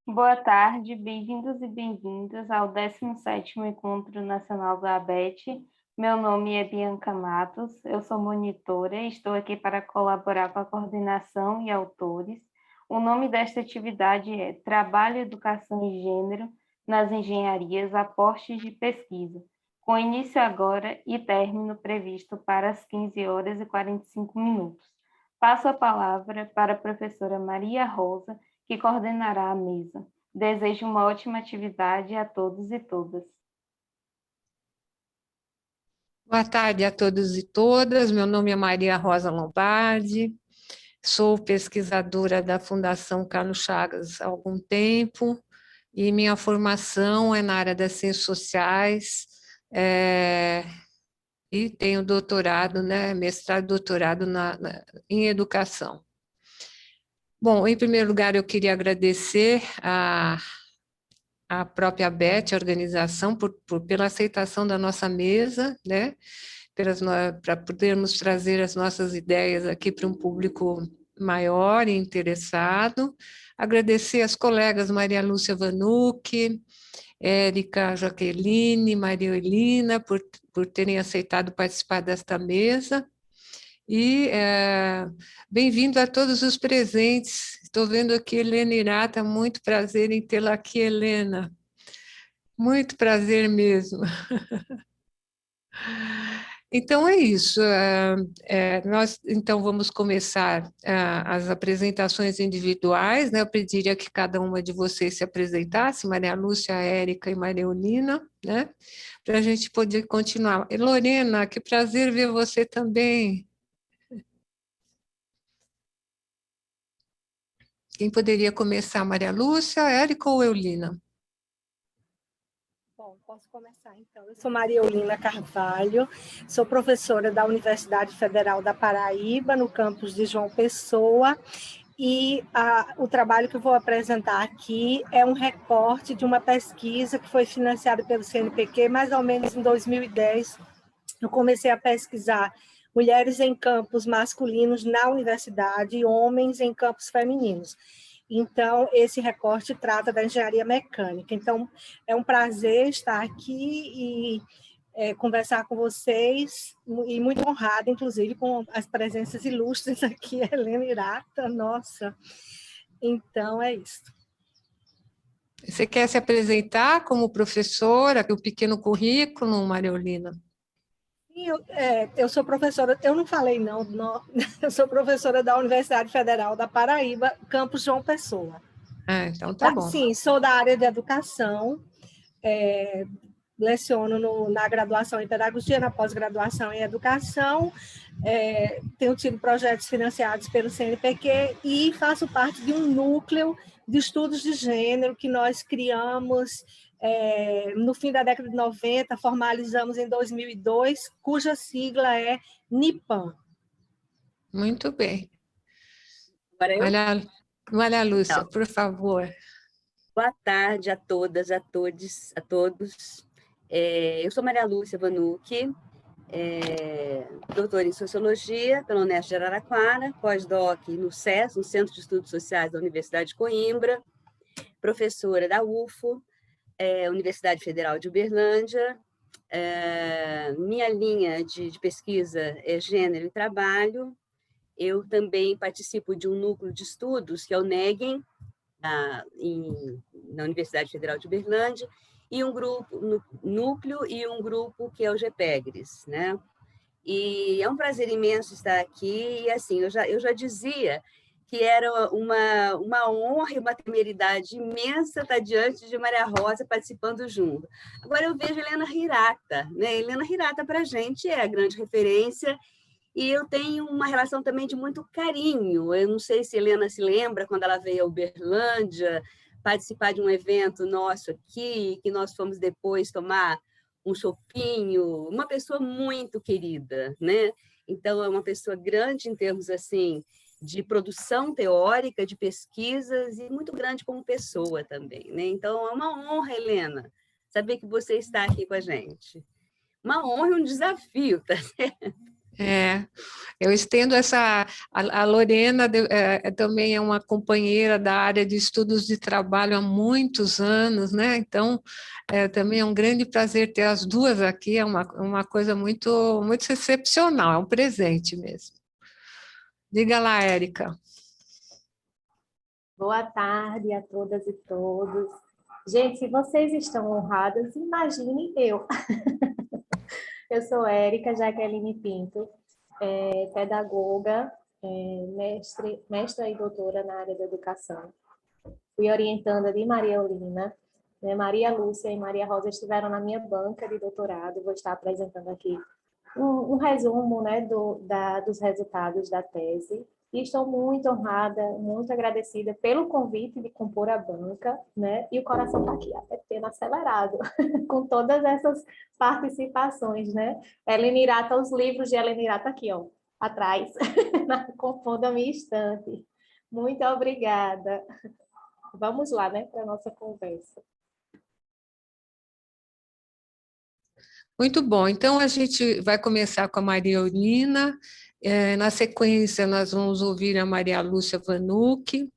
Boa tarde, bem-vindos e bem-vindas ao 17º Encontro Nacional do ABET. Meu nome é Bianca Matos, eu sou monitora e estou aqui para colaborar com a coordenação e autores. O nome desta atividade é Trabalho, Educação e Gênero nas Engenharias, Aportes de Pesquisa, com início agora e término previsto para as 15 horas e 45 minutos. Passo a palavra para a professora Maria Rosa, que coordenará a mesa. Desejo uma ótima atividade a todos e todas. Boa tarde a todos e todas. Meu nome é Maria Rosa Lombardi, sou pesquisadora da Fundação Carlos Chagas há algum tempo e minha formação é na área das ciências sociais e tenho doutorado, mestrado e doutorado em educação. Bom, em primeiro lugar, eu queria agradecer a própria ABET, a organização, pela aceitação da nossa mesa, né? Para podermos trazer as nossas ideias aqui para um público maior e interessado. Agradecer às colegas Maria Lúcia Vanucci, Érica Jaqueline, Maria Elina, por terem aceitado participar desta mesa. E bem-vindo a todos os presentes. Estou vendo aqui Helena Irata, muito prazer em tê-la aqui, Helena. Muito prazer mesmo. Então é isso. Nós então vamos começar as apresentações individuais, né? Eu pediria que cada uma de vocês se apresentasse, Maria Lúcia, Érica e Maria Eulina, né? Para a gente poder continuar. E Lorena, que prazer ver você também. Quem poderia começar, Maria Lúcia, Érica ou Eulina? Bom, posso começar então. Eu sou Maria Eulina Carvalho, sou professora da Universidade Federal da Paraíba, no campus de João Pessoa, e o trabalho que eu vou apresentar aqui é um recorte de uma pesquisa que foi financiada pelo CNPq, mais ou menos em 2010. Eu comecei a pesquisar mulheres em campos masculinos na universidade e homens em campos femininos. Então, esse recorte trata da engenharia mecânica. Então, é um prazer estar aqui e conversar com vocês, e muito honrada, inclusive, com as presenças ilustres aqui, Helena Irata, nossa. Então, é isso. Você quer se apresentar como professora, o pequeno currículo, Maria Eulina? Eu sou professora, eu não falei não, eu sou professora da Universidade Federal da Paraíba, campus João Pessoa. Então tá bom. Sim, sou da área de educação, leciono na graduação em pedagogia, na pós-graduação em educação, tenho tido projetos financiados pelo CNPq e faço parte de um núcleo de estudos de gênero que nós criamos no fim da década de 90, formalizamos em 2002, cuja sigla é NIPAM. Muito bem. Agora eu? Maria Lúcia, por favor. Boa tarde a todas, a todos. Eu sou Maria Lúcia Vanucci, doutora em Sociologia pela Unesp de Araraquara, pós-doc no CES, no Centro de Estudos Sociais da Universidade de Coimbra, professora da UFO, Universidade Federal de Uberlândia. Minha linha de pesquisa é Gênero e Trabalho. Eu também participo de um núcleo de estudos, que é o NEGEM, na Universidade Federal de Uberlândia, e um núcleo e um grupo que é o GPEGRES, né? E é um prazer imenso estar aqui, e assim, eu já dizia que era uma honra e uma temeridade imensa estar diante de Maria Rosa participando junto. Agora eu vejo Helena Hirata, né? Helena Hirata para a gente é a grande referência, e eu tenho uma relação também de muito carinho. Eu não sei se Helena se lembra quando ela veio a Uberlândia participar de um evento nosso aqui, que nós fomos depois tomar um chopinho, uma pessoa muito querida, né? Então, é uma pessoa grande em termos assim de produção teórica, de pesquisas, e muito grande como pessoa também, né? Então, é uma honra, Helena, saber que você está aqui com a gente. Uma honra e um desafio, tá certo? Eu estendo essa... A Lorena também é uma companheira da área de estudos de trabalho há muitos anos, né? Então, também é um grande prazer ter as duas aqui, é uma coisa muito, muito excepcional, é um presente mesmo. Diga lá, Érica. Boa tarde a todas e todos. Gente, se vocês estão honradas, imaginem eu. Eu sou Érica Jaqueline Pinto, pedagoga, mestra e doutora na área da educação. Fui orientanda de Maria Olinda, né? Maria Lúcia e Maria Rosa estiveram na minha banca de doutorado. Vou estar apresentando aqui um resumo, né, dos resultados da tese. E estou muito honrada, muito agradecida pelo convite de compor a banca, né? E o coração está aqui, até tendo acelerado, com todas essas participações, né? Helen Irata, os livros de Helen Irata aqui, ó, atrás, compondo a minha estante. Muito obrigada. Vamos lá, né, para a nossa conversa. Muito bom. Então, a gente vai começar com a Maria Olinda. Na sequência, nós vamos ouvir a Maria Lúcia Vanucchi,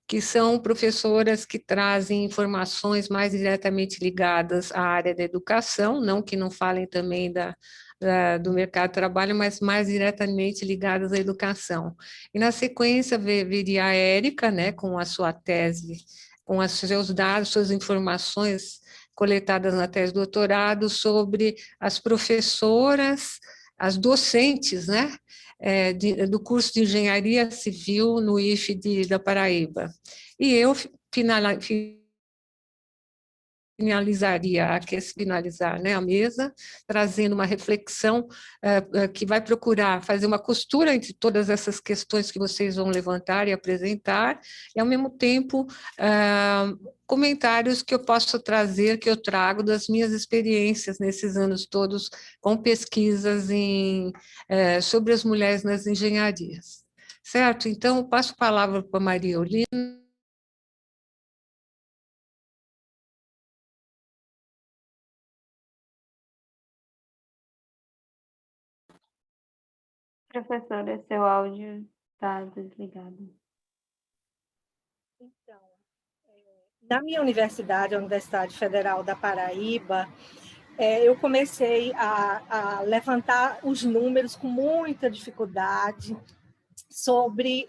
que são professoras que trazem informações mais diretamente ligadas à área da educação, não que não falem também do mercado de trabalho, mas mais diretamente ligadas à educação. E, na sequência, viria a Érica, né, com a sua tese, com os seus dados, suas informações coletadas na tese de doutorado sobre as professoras, as docentes, né, do curso de Engenharia Civil no IFE da Paraíba. E eu finalizar, né, a mesa, trazendo uma reflexão que vai procurar fazer uma costura entre todas essas questões que vocês vão levantar e apresentar, e, ao mesmo tempo, comentários que eu posso trazer, que eu trago das minhas experiências nesses anos todos com pesquisas sobre as mulheres nas engenharias. Certo? Então, eu passo a palavra para a Maria Olinda. Professora, seu áudio está desligado. Então, na minha universidade, a Universidade Federal da Paraíba, eu comecei a levantar os números com muita dificuldade sobre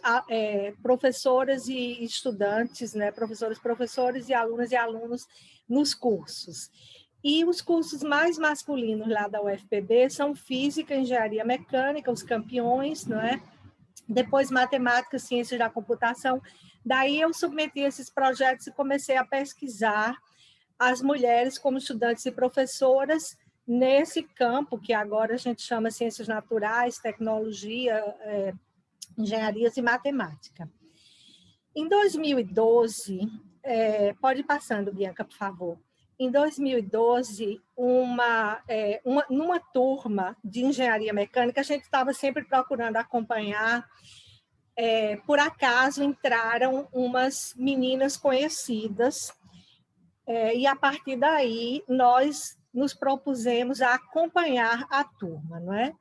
professoras e estudantes, né, professores e alunos nos cursos. E os cursos mais masculinos lá da UFPB são Física, Engenharia Mecânica, os campeões, não é? Depois Matemática, Ciências da Computação. Daí eu submeti esses projetos e comecei a pesquisar as mulheres como estudantes e professoras nesse campo, que agora a gente chama Ciências Naturais, Tecnologia, Engenharias e Matemática. Em 2012, pode ir passando, Bianca, por favor. Em 2012, numa turma de engenharia mecânica, a gente estava sempre procurando acompanhar. Por acaso, entraram umas meninas conhecidas, e, a partir daí, nós nos propusemos a acompanhar a turma, não é?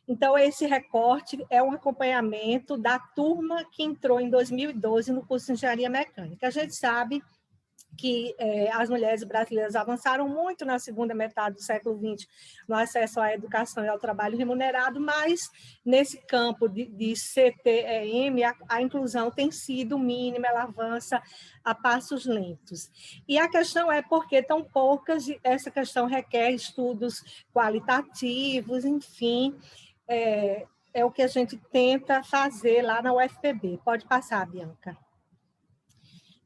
Então, esse recorte é um acompanhamento da turma que entrou em 2012 no curso de Engenharia Mecânica. A gente sabe que as mulheres brasileiras avançaram muito na segunda metade do século XX no acesso à educação e ao trabalho remunerado, mas nesse campo de CTEM, a inclusão tem sido mínima, ela avança a passos lentos. E a questão é por que tão poucas, essa questão requer estudos qualitativos, enfim, é o que a gente tenta fazer lá na UFPB. Pode passar, Bianca.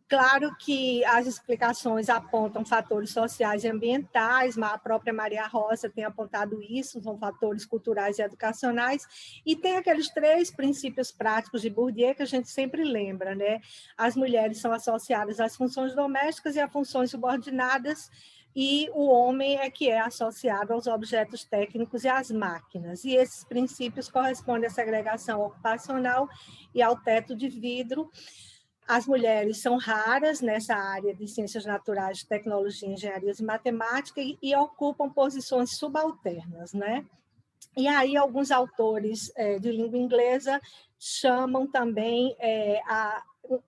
Claro que as explicações apontam fatores sociais e ambientais, mas a própria Maria Rosa tem apontado isso, são fatores culturais e educacionais, e tem aqueles 3 princípios práticos de Bourdieu que a gente sempre lembra, né? As mulheres são associadas às funções domésticas e a funções subordinadas, e o homem é que é associado aos objetos técnicos e às máquinas. E esses princípios correspondem à segregação ocupacional e ao teto de vidro. As mulheres são raras nessa área de ciências naturais, tecnologia, engenharias e matemática e ocupam posições subalternas, né? E aí alguns autores de língua inglesa chamam também,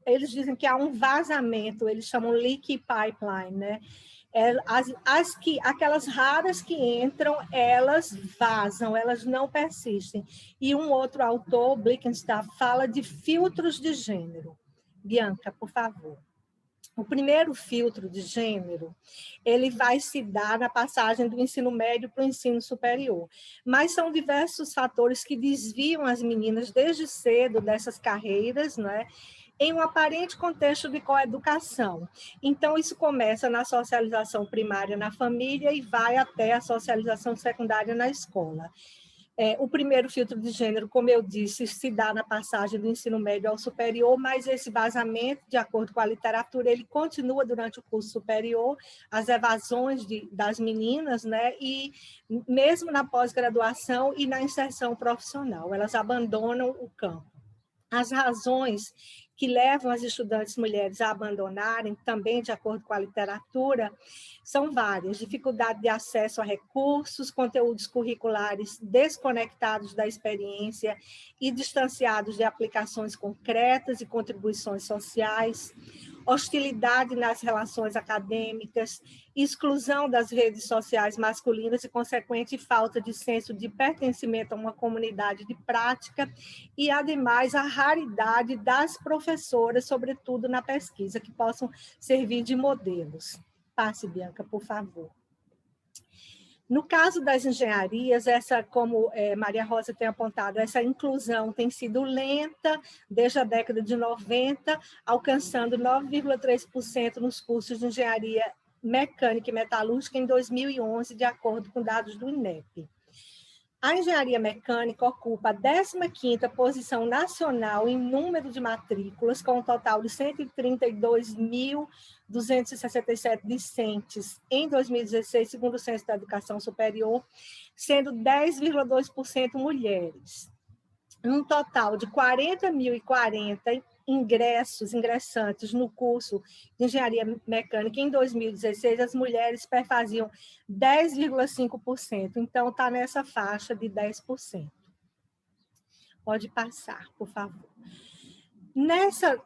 eles dizem que há um vazamento, eles chamam leaky pipeline, né? Aquelas raras que entram, elas vazam, elas não persistem. E um outro autor, Blickenstaff, fala de filtros de gênero. Bianca, por favor. O primeiro filtro de gênero, ele vai se dar na passagem do ensino médio para o ensino superior. Mas são diversos fatores que desviam as meninas desde cedo dessas carreiras, não é? Em um aparente contexto de coeducação. Então, isso começa na socialização primária na família e vai até a socialização secundária na escola. O primeiro filtro de gênero, como eu disse, se dá na passagem do ensino médio ao superior, mas esse vazamento, de acordo com a literatura, ele continua durante o curso superior, as evasões das meninas, né? E mesmo na pós-graduação e na inserção profissional, elas abandonam o campo. As razões que levam as estudantes mulheres a abandonarem, também de acordo com a literatura, são várias: dificuldade de acesso a recursos, conteúdos curriculares desconectados da experiência e distanciados de aplicações concretas e contribuições sociais, hostilidade nas relações acadêmicas, exclusão das redes sociais masculinas e consequente falta de senso de pertencimento a uma comunidade de prática e, ademais, a raridade das professoras, sobretudo na pesquisa, que possam servir de modelos. Passe, Bianca, por favor. No caso das engenharias, como Maria Rosa tem apontado, essa inclusão tem sido lenta desde a década de 90, alcançando 9,3% nos cursos de engenharia mecânica e metalúrgica em 2011, de acordo com dados do INEP. A engenharia mecânica ocupa a 15ª posição nacional em número de matrículas, com um total de 132.267 discentes em 2016, segundo o Censo da Educação Superior, sendo 10,2% mulheres. Um total de 40.040 ingressantes no curso de engenharia mecânica em 2016, as mulheres perfaziam 10,5%, então está nessa faixa de 10%. Pode passar, por favor. Nessa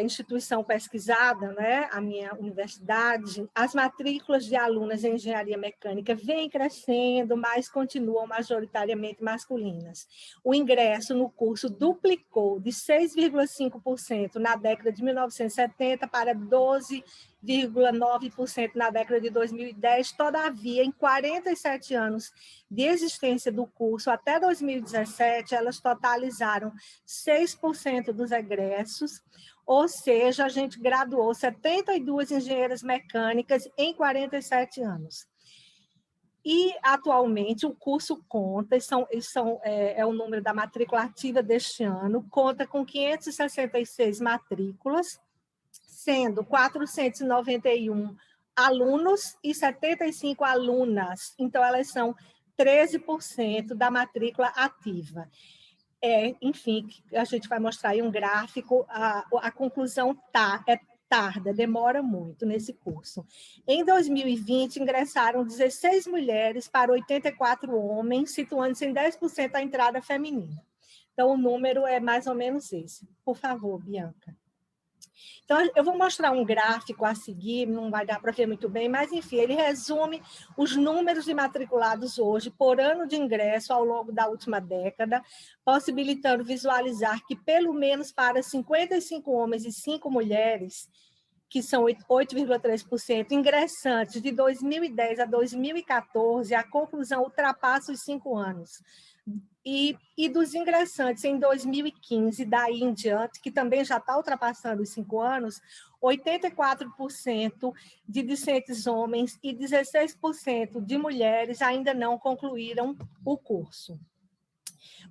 instituição pesquisada, né, a minha universidade, as matrículas de alunas em engenharia mecânica vêm crescendo, mas continuam majoritariamente masculinas. O ingresso no curso duplicou de 6,5% na década de 1970 para 12,9% na década de 2010. Todavia, em 47 anos de existência do curso, até 2017, elas totalizaram 6% dos egressos, ou seja, a gente graduou 72 engenheiras mecânicas em 47 anos. E, atualmente, o curso conta, é o número da matrícula ativa deste ano, conta com 566 matrículas, sendo 491 alunos e 75 alunas. Então, elas são 13% da matrícula ativa. Enfim, a gente vai mostrar aí um gráfico, a conclusão tarda, demora muito nesse curso. Em 2020, ingressaram 16 mulheres para 84 homens, situando-se em 10% a entrada feminina. Então, o número é mais ou menos esse. Por favor, Bianca. Então, eu vou mostrar um gráfico a seguir, não vai dar para ver muito bem, mas, enfim, ele resume os números de matriculados hoje por ano de ingresso ao longo da última década, possibilitando visualizar que, pelo menos para 55 homens e 5 mulheres, que são 8,3%, ingressantes de 2010 a 2014, a conclusão ultrapassa os 5 anos. E dos ingressantes em 2015, daí em diante, que também já está ultrapassando os 5 anos, 84% de discentes homens e 16% de mulheres ainda não concluíram o curso.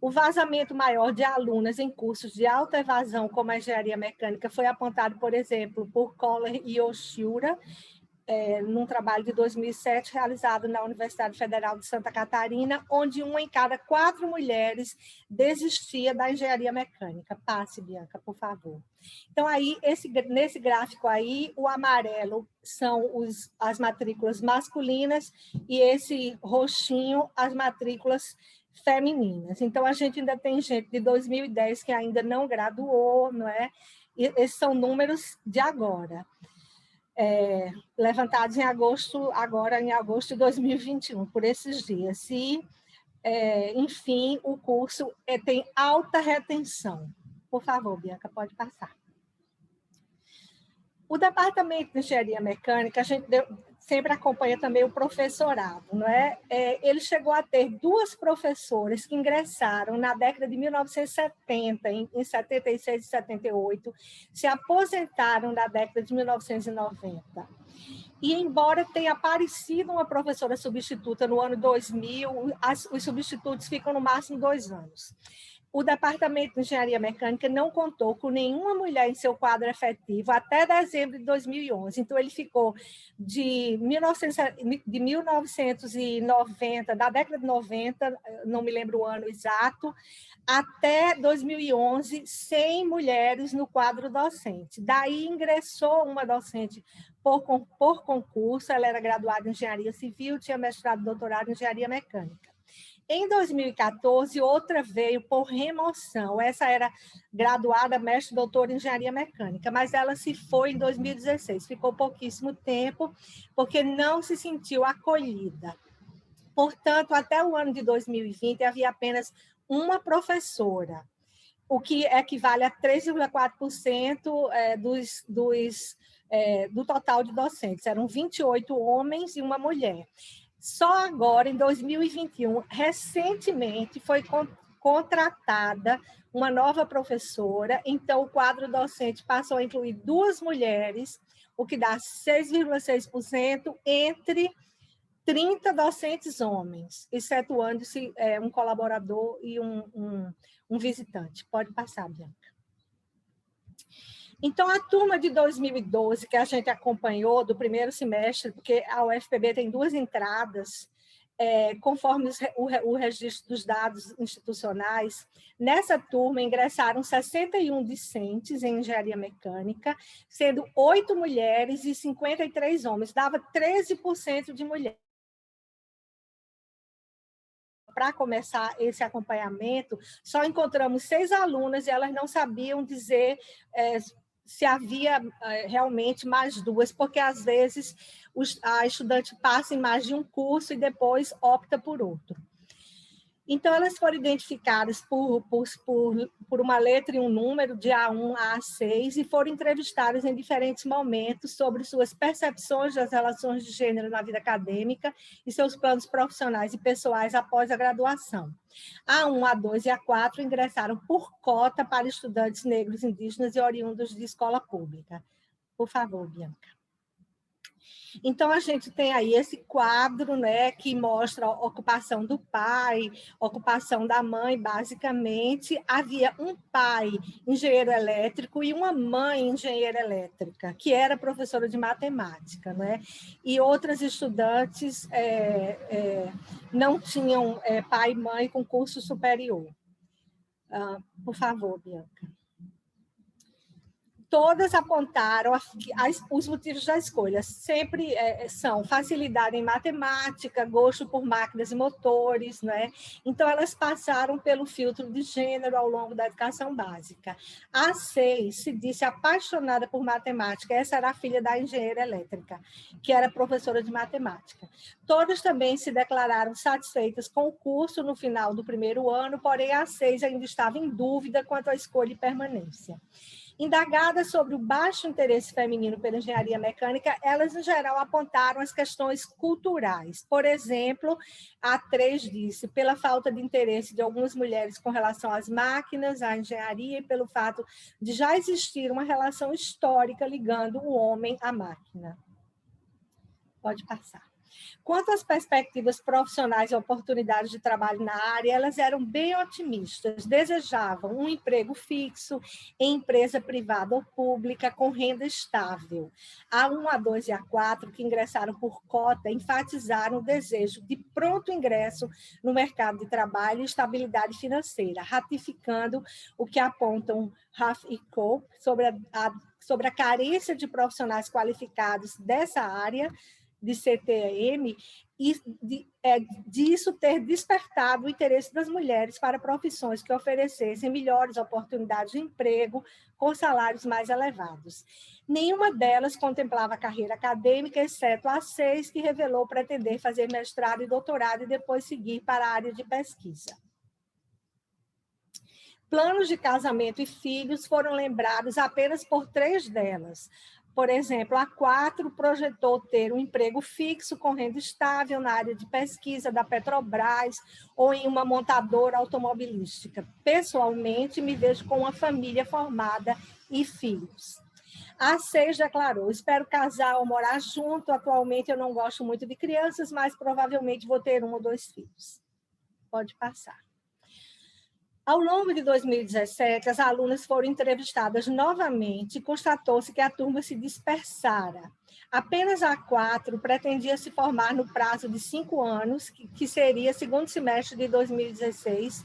O vazamento maior de alunas em cursos de alta evasão, como a engenharia mecânica, foi apontado, por exemplo, por Kohler e Oshura, num trabalho de 2007 realizado na Universidade Federal de Santa Catarina, onde 1 em cada 4 mulheres desistia da engenharia mecânica. Passe, Bianca, por favor. Então, aí, nesse gráfico aí, o amarelo são as matrículas masculinas e esse roxinho, as matrículas femininas. Então, a gente ainda tem gente de 2010 que ainda não graduou, não é? E esses são números de agora, levantados em agosto, agora em agosto de 2021, por esses dias. E, enfim, o curso tem alta retenção. Por favor, Bianca, pode passar. O Departamento de Engenharia Mecânica, a gente sempre acompanha também o professorado, não é? Ele chegou a ter 2 professoras que ingressaram na década de 1970, em 76 e 78, se aposentaram na década de 1990. E, embora tenha aparecido uma professora substituta no ano 2000, os substitutos ficam no máximo 2 anos. O Departamento de Engenharia Mecânica não contou com nenhuma mulher em seu quadro efetivo até dezembro de 2011. Então, ele ficou de 1990, da década de 90, não me lembro o ano exato, até 2011, sem mulheres no quadro docente. Daí, ingressou uma docente por concurso, ela era graduada em Engenharia Civil, tinha mestrado e doutorado em Engenharia Mecânica. Em 2014, outra veio por remoção. Essa era graduada, mestre, doutora em Engenharia Mecânica, mas ela se foi em 2016. Ficou pouquíssimo tempo, porque não se sentiu acolhida. Portanto, até o ano de 2020, havia apenas uma professora, o que equivale a 3,4% do total de docentes. Eram 28 homens e uma mulher. Só agora, em 2021, recentemente, foi contratada uma nova professora, então o quadro docente passou a incluir 2 mulheres, o que dá 6,6% entre 30 docentes homens, excetuando-se um colaborador e um visitante. Pode passar, Bianca. Então, a turma de 2012, que a gente acompanhou do primeiro semestre, porque a UFPB tem 2 entradas, conforme o registro dos dados institucionais, nessa turma ingressaram 61 discentes em engenharia mecânica, sendo 8 mulheres e 53 homens, dava 13% de mulheres. Para começar esse acompanhamento, só encontramos 6 alunas e elas não sabiam dizer se havia realmente mais 2, porque às vezes a estudante passa em mais de um curso e depois opta por outro. Então, elas foram identificadas por uma letra e um número, de A1 a A6, e foram entrevistadas em diferentes momentos sobre suas percepções das relações de gênero na vida acadêmica e seus planos profissionais e pessoais após a graduação. A1, A2 e A4 ingressaram por cota para estudantes negros, indígenas e oriundos de escola pública. Por favor, Bianca. Então, a gente tem aí esse quadro, né, que mostra a ocupação do pai, ocupação da mãe, basicamente. Havia um pai engenheiro elétrico e uma mãe engenheira elétrica, que era professora de matemática, né? E outras estudantes não tinham pai e mãe com curso superior. Por favor, Bianca. Todas apontaram os motivos da escolha. Sempre são facilidade em matemática, gosto por máquinas e motores, né? Então, elas passaram pelo filtro de gênero ao longo da educação básica. A 6 se disse apaixonada por matemática. Essa era a filha da engenheira elétrica, que era professora de matemática. Todas também se declararam satisfeitas com o curso no final do primeiro ano, porém, a 6 ainda estava em dúvida quanto à escolha e permanência. Indagadas sobre o baixo interesse feminino pela engenharia mecânica, elas, em geral, apontaram as questões culturais. Por exemplo, a 3 disse, pela falta de interesse de algumas mulheres com relação às máquinas, à engenharia, e pelo fato de já existir uma relação histórica ligando o homem à máquina. Pode passar. Quanto às perspectivas profissionais e oportunidades de trabalho na área, elas eram bem otimistas, desejavam um emprego fixo em empresa privada ou pública com renda estável. A 1, a 2 e a 4, que ingressaram por cota, enfatizaram o desejo de pronto ingresso no mercado de trabalho e estabilidade financeira, ratificando o que apontam Raff e Cope sobre a carência de profissionais qualificados dessa área, de CTM, e disso ter despertado o interesse das mulheres para profissões que oferecessem melhores oportunidades de emprego com salários mais elevados. Nenhuma delas contemplava carreira acadêmica, exceto a 6, que revelou pretender fazer mestrado e doutorado e depois seguir para a área de pesquisa. Planos de casamento e filhos foram lembrados apenas por 3 delas. Por exemplo, a 4 projetou ter um emprego fixo com renda estável na área de pesquisa da Petrobras ou em uma montadora automobilística. Pessoalmente, me vejo com uma família formada e filhos. A 6 declarou: espero casar ou morar junto. Atualmente, eu não gosto muito de crianças, mas provavelmente vou ter 1 ou 2 filhos. Pode passar. Ao longo de 2017, as alunas foram entrevistadas novamente e constatou-se que a turma se dispersara. Apenas a 4 pretendia se formar no prazo de 5 anos, que seria segundo semestre de 2016,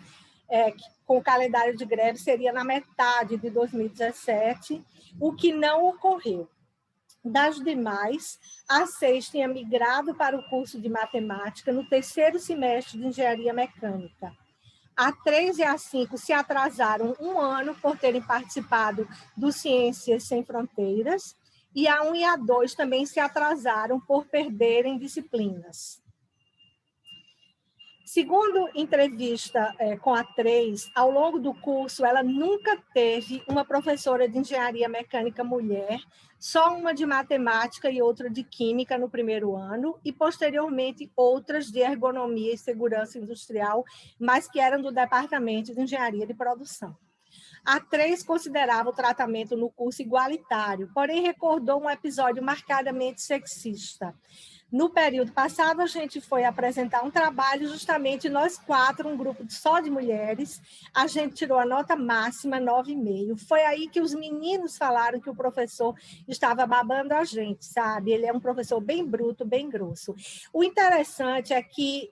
com o calendário de greve seria na metade de 2017, o que não ocorreu. Das demais, a 6 tinha migrado para o curso de matemática no 3º semestre de engenharia mecânica. A 3 e a 5 se atrasaram 1 ano por terem participado do Ciências Sem Fronteiras, e a 1 e a 2 também se atrasaram por perderem disciplinas. Segundo entrevista com a 3, ao longo do curso, ela nunca teve uma professora de engenharia mecânica mulher, só uma de matemática e outra de química no primeiro ano, e posteriormente outras de ergonomia e segurança industrial, mas que eram do departamento de engenharia de produção. A 3 considerava o tratamento no curso igualitário, porém recordou um episódio marcadamente sexista. No período passado, a gente foi apresentar um trabalho, justamente nós 4, um grupo só de mulheres, a gente tirou a nota máxima, 9,5. Foi aí que os meninos falaram que o professor estava babando a gente, sabe? Ele é um professor bem bruto, bem grosso. O interessante é que,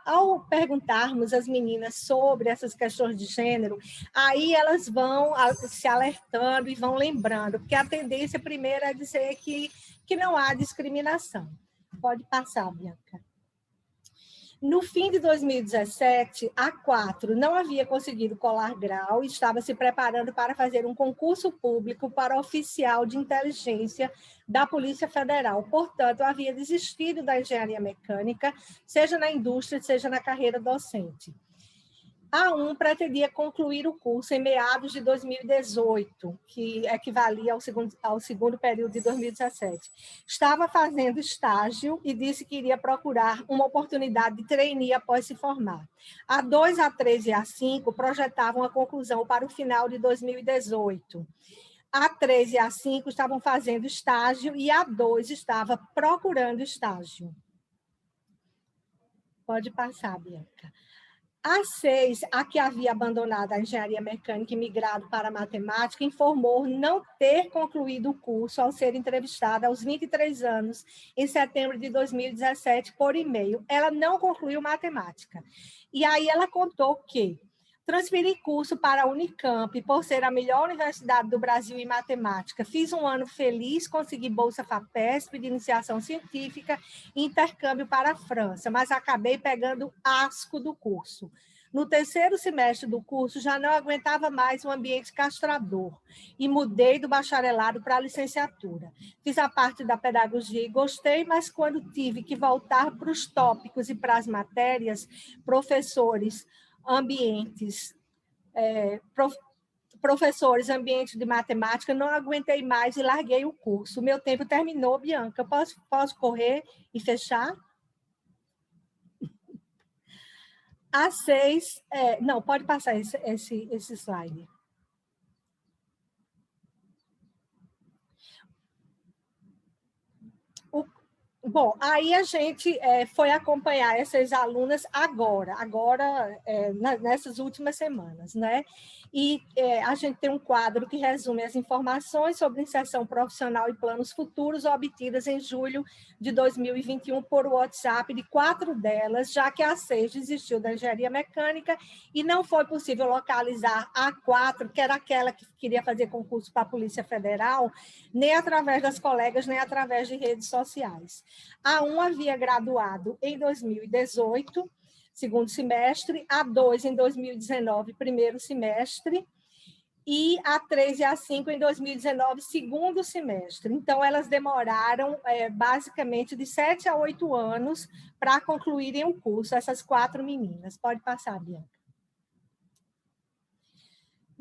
ao perguntarmos às meninas sobre essas questões de gênero, aí elas vão se alertando e vão lembrando, porque a tendência primeira é dizer que não há discriminação. Pode passar, Bianca. No fim de 2017, a 4 não havia conseguido colar grau e estava se preparando para fazer um concurso público para oficial de inteligência da Polícia Federal. Portanto, havia desistido da engenharia mecânica, seja na indústria, seja na carreira docente. A 1 pretendia concluir o curso em meados de 2018, que equivalia ao segundo período de 2017. Estava fazendo estágio e disse que iria procurar uma oportunidade de trainee após se formar. A 2, a 3 e a 5 projetavam a conclusão para o final de 2018. A 3 e a 5 estavam fazendo estágio e a 2 estava procurando estágio. Pode passar, Bianca. A 6, a que havia abandonado a engenharia mecânica e migrado para a matemática, informou não ter concluído o curso ao ser entrevistada aos 23 anos, em setembro de 2017, por e-mail. Ela não concluiu matemática. E aí ela contou que transferi curso para a Unicamp, por ser a melhor universidade do Brasil em matemática. Fiz um ano feliz, consegui bolsa FAPESP de iniciação científica e intercâmbio para a França, mas acabei pegando asco do curso. No 3º semestre do curso, já não aguentava mais um ambiente castrador e mudei do bacharelado para a licenciatura. Fiz a parte da pedagogia e gostei, mas quando tive que voltar para os tópicos e para as matérias, professores, professores, ambiente de matemática, não aguentei mais e larguei o curso. O meu tempo terminou, Bianca. Posso correr e fechar? A 6, não, pode passar esse slide. Bom, aí a gente foi acompanhar essas alunas agora, nessas últimas semanas, né? E a gente tem um quadro que resume as informações sobre inserção profissional e planos futuros obtidas em julho de 2021 por WhatsApp de 4 delas, já que a 6 desistiu da engenharia mecânica e não foi possível localizar a 4, que era aquela que queria fazer concurso para a Polícia Federal, nem através das colegas, nem através de redes sociais. A1 havia graduado em 2018, segundo semestre, A2 em 2019, primeiro semestre, e A3 e A5 em 2019, segundo semestre. Então, elas demoraram basicamente de 7 a 8 anos para concluírem o curso, essas 4 meninas. Pode passar, Bianca.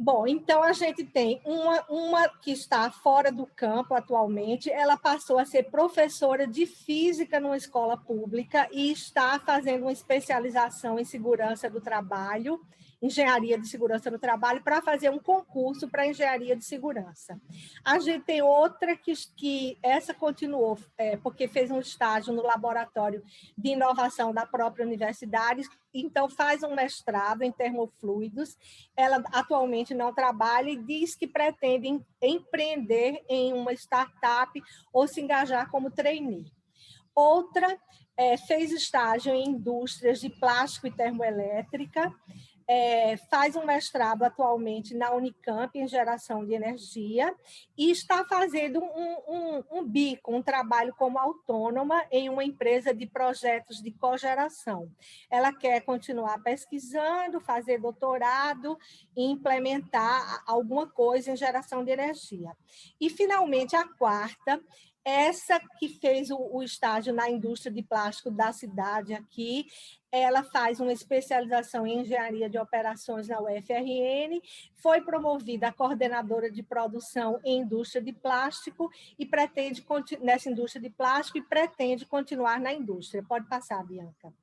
Bom, então a gente tem uma que está fora do campo atualmente, ela passou a ser professora de física numa escola pública e está fazendo uma especialização em segurança do trabalho, engenharia de segurança do trabalho, para fazer um concurso para engenharia de segurança. A gente tem outra que essa continuou, porque fez um estágio no laboratório de inovação da própria universidade, então faz um mestrado em termofluidos. Ela atualmente não trabalha e diz que pretende empreender em uma startup ou se engajar como trainee. Outra fez estágio em indústrias de plástico e termoelétrica, faz um mestrado atualmente na Unicamp em geração de energia e está fazendo um bico, um trabalho como autônoma em uma empresa de projetos de cogeração. Ela quer continuar pesquisando, fazer doutorado e implementar alguma coisa em geração de energia. E, finalmente, a quarta, essa que fez o estágio na indústria de plástico da cidade aqui, ela faz uma especialização em engenharia de operações na UFRN, foi promovida a coordenadora de produção em indústria de plástico e pretende nessa indústria de plástico e pretende continuar na indústria. Pode passar, Bianca.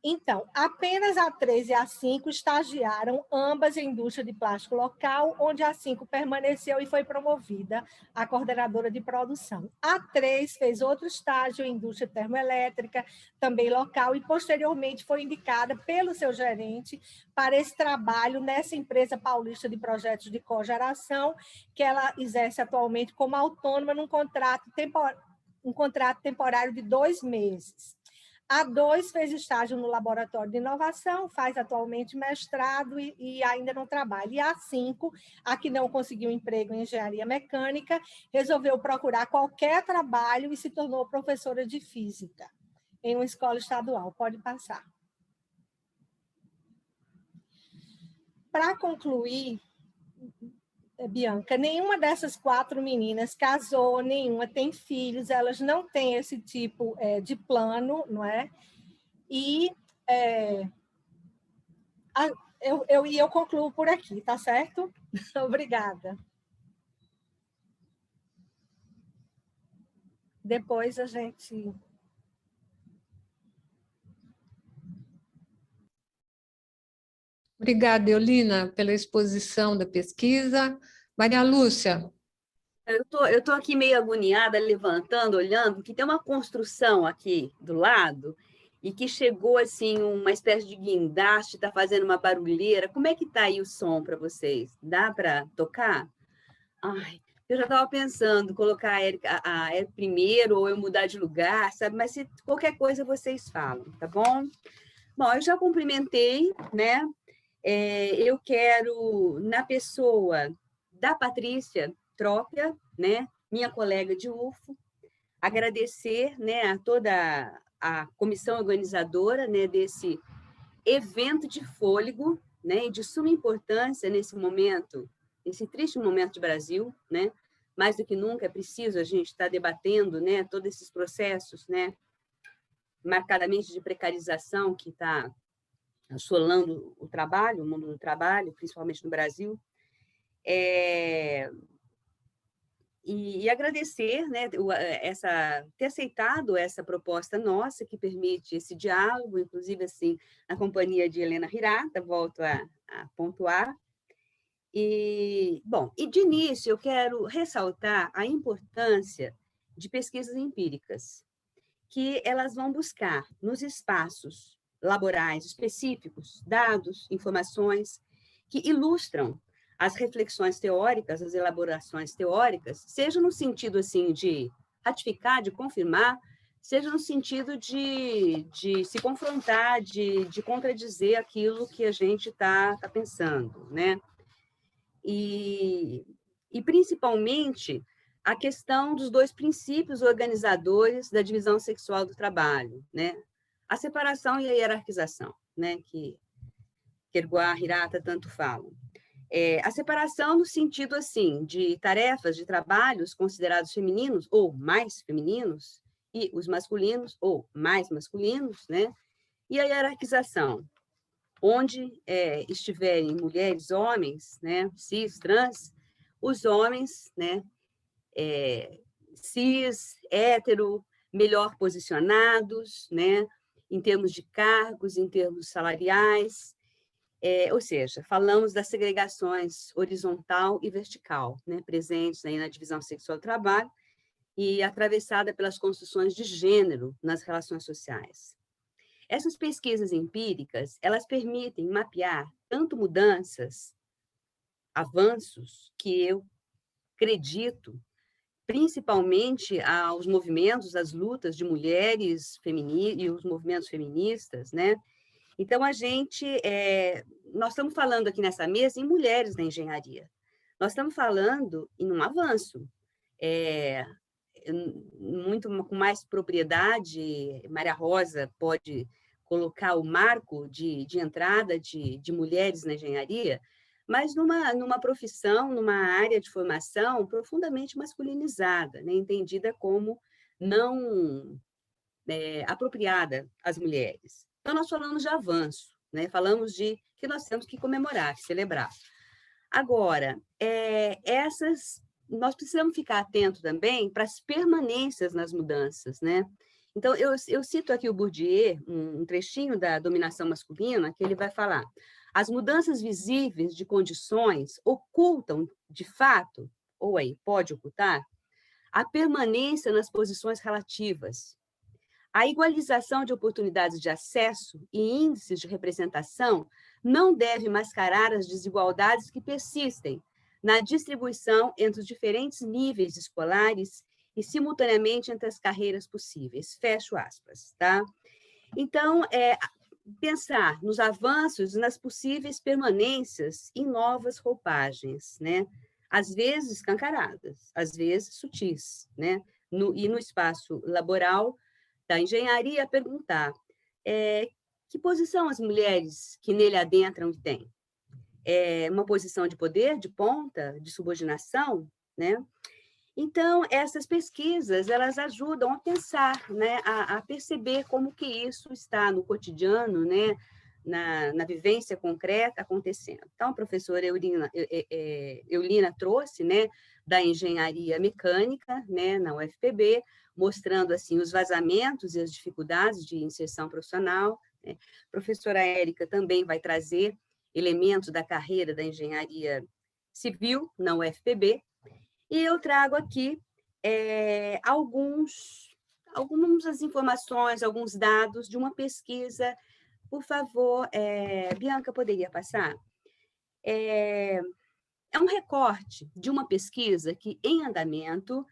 Então, apenas a 3 e a 5 estagiaram, ambas em indústria de plástico local, onde a 5 permaneceu e foi promovida a coordenadora de produção. A 3 fez outro estágio em indústria termoelétrica, também local, e posteriormente foi indicada pelo seu gerente para esse trabalho nessa empresa paulista de projetos de cogeração, que ela exerce atualmente como autônoma num contrato temporário de 2 meses. A 2 fez estágio no laboratório de inovação, faz atualmente mestrado e ainda não trabalha. E a 5, a que não conseguiu emprego em engenharia mecânica, resolveu procurar qualquer trabalho e se tornou professora de física em uma escola estadual. Pode passar. Para concluir, Bianca, nenhuma dessas 4 meninas casou, nenhuma tem filhos, elas não têm esse tipo de plano, não é? E eu concluo por aqui, tá certo? Obrigada. Depois a gente... Obrigada, Eulina, pela exposição da pesquisa. Maria Lúcia. Eu tô aqui meio agoniada, levantando, olhando, que tem uma construção aqui do lado e que chegou assim uma espécie de guindaste, está fazendo uma barulheira. Como é que está aí o som para vocês? Dá para tocar? Ai, eu já estava pensando colocar a Érica primeiro ou eu mudar de lugar, sabe? Mas se qualquer coisa vocês falam, tá bom? Bom, eu já cumprimentei, né? Eu quero, na pessoa da Patrícia Trópia, né, minha colega de UFO, agradecer, né, a toda a comissão organizadora, né, desse evento de fôlego, né, e de suma importância nesse momento, esse triste momento de Brasil, né, mais do que nunca é preciso a gente estar debatendo, né, todos esses processos, né, marcadamente de precarização que está assolando o trabalho, o mundo do trabalho, principalmente no Brasil, e agradecer, né, ter aceitado essa proposta nossa, que permite esse diálogo, inclusive assim, na companhia de Helena Hirata, volto a pontuar. E, bom, e de início eu quero ressaltar a importância de pesquisas empíricas, que elas vão buscar nos espaços laborais específicos dados, informações que ilustram as reflexões teóricas, as elaborações teóricas, seja no sentido assim de ratificar, de confirmar, seja no sentido de se confrontar, de contradizer aquilo que a gente está pensando, né? E principalmente a questão dos dois princípios organizadores da divisão sexual do trabalho, né? A separação e a hierarquização, né? Que Kierkegaard, Hirata tanto falam. A separação no sentido, assim, de tarefas, de trabalhos considerados femininos ou mais femininos, e os masculinos ou mais masculinos, né? E a hierarquização, onde estiverem mulheres, homens, né? Cis, trans, os homens, né? Cis, hétero, melhor posicionados, né? Em termos de cargos, em termos salariais, ou seja, falamos das segregações horizontal e vertical, né, presentes aí na divisão sexual do trabalho e atravessada pelas construções de gênero nas relações sociais. Essas pesquisas empíricas, elas permitem mapear tanto mudanças, avanços, que eu acredito, principalmente aos movimentos, às lutas de mulheres e os movimentos feministas, né? Então, nós estamos falando aqui nessa mesa em mulheres na engenharia. Nós estamos falando em um avanço. Muito com mais propriedade, Maria Rosa pode colocar o marco de entrada de mulheres na engenharia, mas numa profissão, numa área de formação profundamente masculinizada, né? Entendida como não apropriada às mulheres. Então, nós falamos de avanço, né? Falamos de que nós temos que comemorar, celebrar. Agora, nós precisamos ficar atentos também para as permanências nas mudanças, né? Então, eu cito aqui o Bourdieu, um trechinho da dominação masculina, que ele vai falar: as mudanças visíveis de condições ocultam, de fato, ou aí pode ocultar, a permanência nas posições relativas. A igualização de oportunidades de acesso e índices de representação não deve mascarar as desigualdades que persistem na distribuição entre os diferentes níveis escolares e, simultaneamente, entre as carreiras possíveis. Fecho aspas, tá? Então, pensar nos avanços e nas possíveis permanências em novas roupagens, né? Às vezes escancaradas, às vezes sutis, né? E no espaço laboral da engenharia, perguntar que posição as mulheres que nele adentram têm? Uma posição de poder, de ponta, de subordinação, né? Então, essas pesquisas, elas ajudam a pensar, né? A perceber como que isso está no cotidiano, né? Na vivência concreta acontecendo. Então, a professora Eulina trouxe, né? Da engenharia mecânica, né? Na UFPB, mostrando assim os vazamentos e as dificuldades de inserção profissional, né? A professora Érica também vai trazer elementos da carreira da engenharia civil na UFPB, e eu trago aqui algumas informações, alguns dados de uma pesquisa. Por favor, Bianca, poderia passar? É um recorte de uma pesquisa que, em andamento,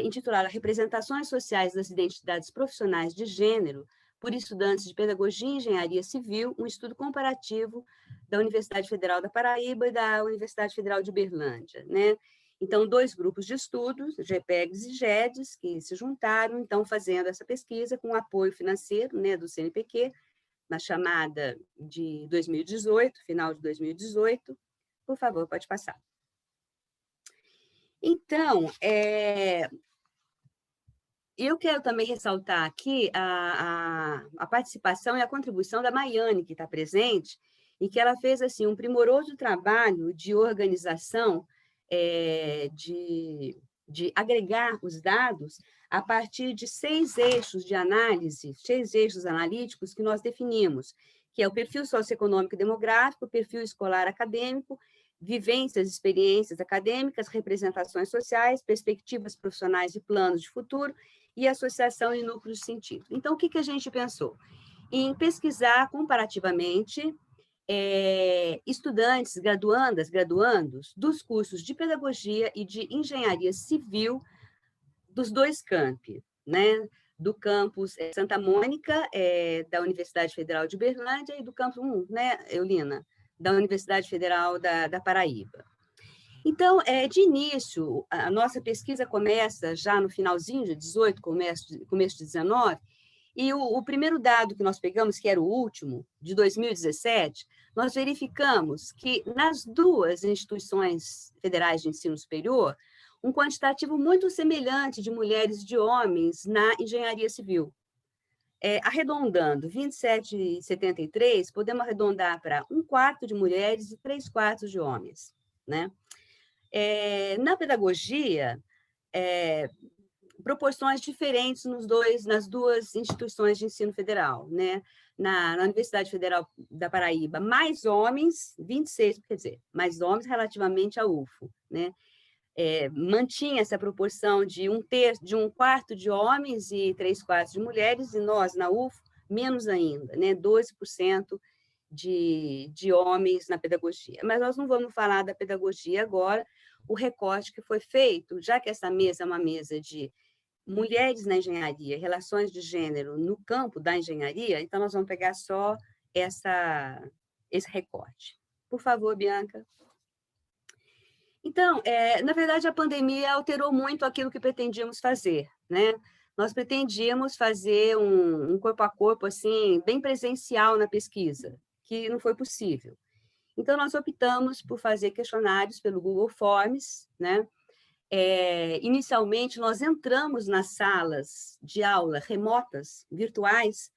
intitulada Representações Sociais das Identidades Profissionais de Gênero por Estudantes de Pedagogia e Engenharia Civil, um estudo comparativo da Universidade Federal da Paraíba e da Universidade Federal de Uberlândia, né? Então, 2 grupos de estudos, GPEGs e GEDs, que se juntaram, então, fazendo essa pesquisa com apoio financeiro, né, do CNPq, na chamada de 2018, final de 2018. Por favor, pode passar. Então, eu quero também ressaltar aqui a participação e a contribuição da Maiane, que está presente, e que ela fez assim, um primoroso trabalho de organização, de agregar os dados a partir de 6 eixos de análise, 6 eixos analíticos que nós definimos, que é o perfil socioeconômico e demográfico, o perfil escolar acadêmico, vivências, experiências acadêmicas, representações sociais, perspectivas profissionais e planos de futuro, e associação e núcleos de sentido. Então, o que a gente pensou? Em pesquisar comparativamente estudantes, graduandos dos cursos de pedagogia e de engenharia civil dos 2 campi, né? Do campus Santa Mônica, da Universidade Federal de Uberlândia, e do campus 1, né, Eulina? Da Universidade Federal da Paraíba. Então, de início, a nossa pesquisa começa já no finalzinho de 18, começo de 19, e o primeiro dado que nós pegamos, que era o último, de 2017, nós verificamos que nas duas instituições federais de ensino superior, um quantitativo muito semelhante de mulheres e de homens na engenharia civil. Arredondando 27,73, podemos arredondar para 1/4 de mulheres e 3/4 de homens, né? Na pedagogia, proporções diferentes nas duas instituições de ensino federal, né? Na Universidade Federal da Paraíba, mais homens, 26, quer dizer, mais homens relativamente à UFO, né? Mantinha essa proporção de 1/4 de homens e 3/4 de mulheres, e nós, na UFO, menos ainda, né? 12% de homens na pedagogia. Mas nós não vamos falar da pedagogia agora, o recorte que foi feito, já que essa mesa é uma mesa de mulheres na engenharia, relações de gênero no campo da engenharia, então nós vamos pegar só esse recorte. Por favor, Bianca. Então, na verdade, a pandemia alterou muito aquilo que pretendíamos fazer, né? Nós pretendíamos fazer um corpo a corpo, assim, bem presencial na pesquisa, que não foi possível. Então, nós optamos por fazer questionários pelo Google Forms, né? Inicialmente, nós entramos nas salas de aula remotas, virtuais,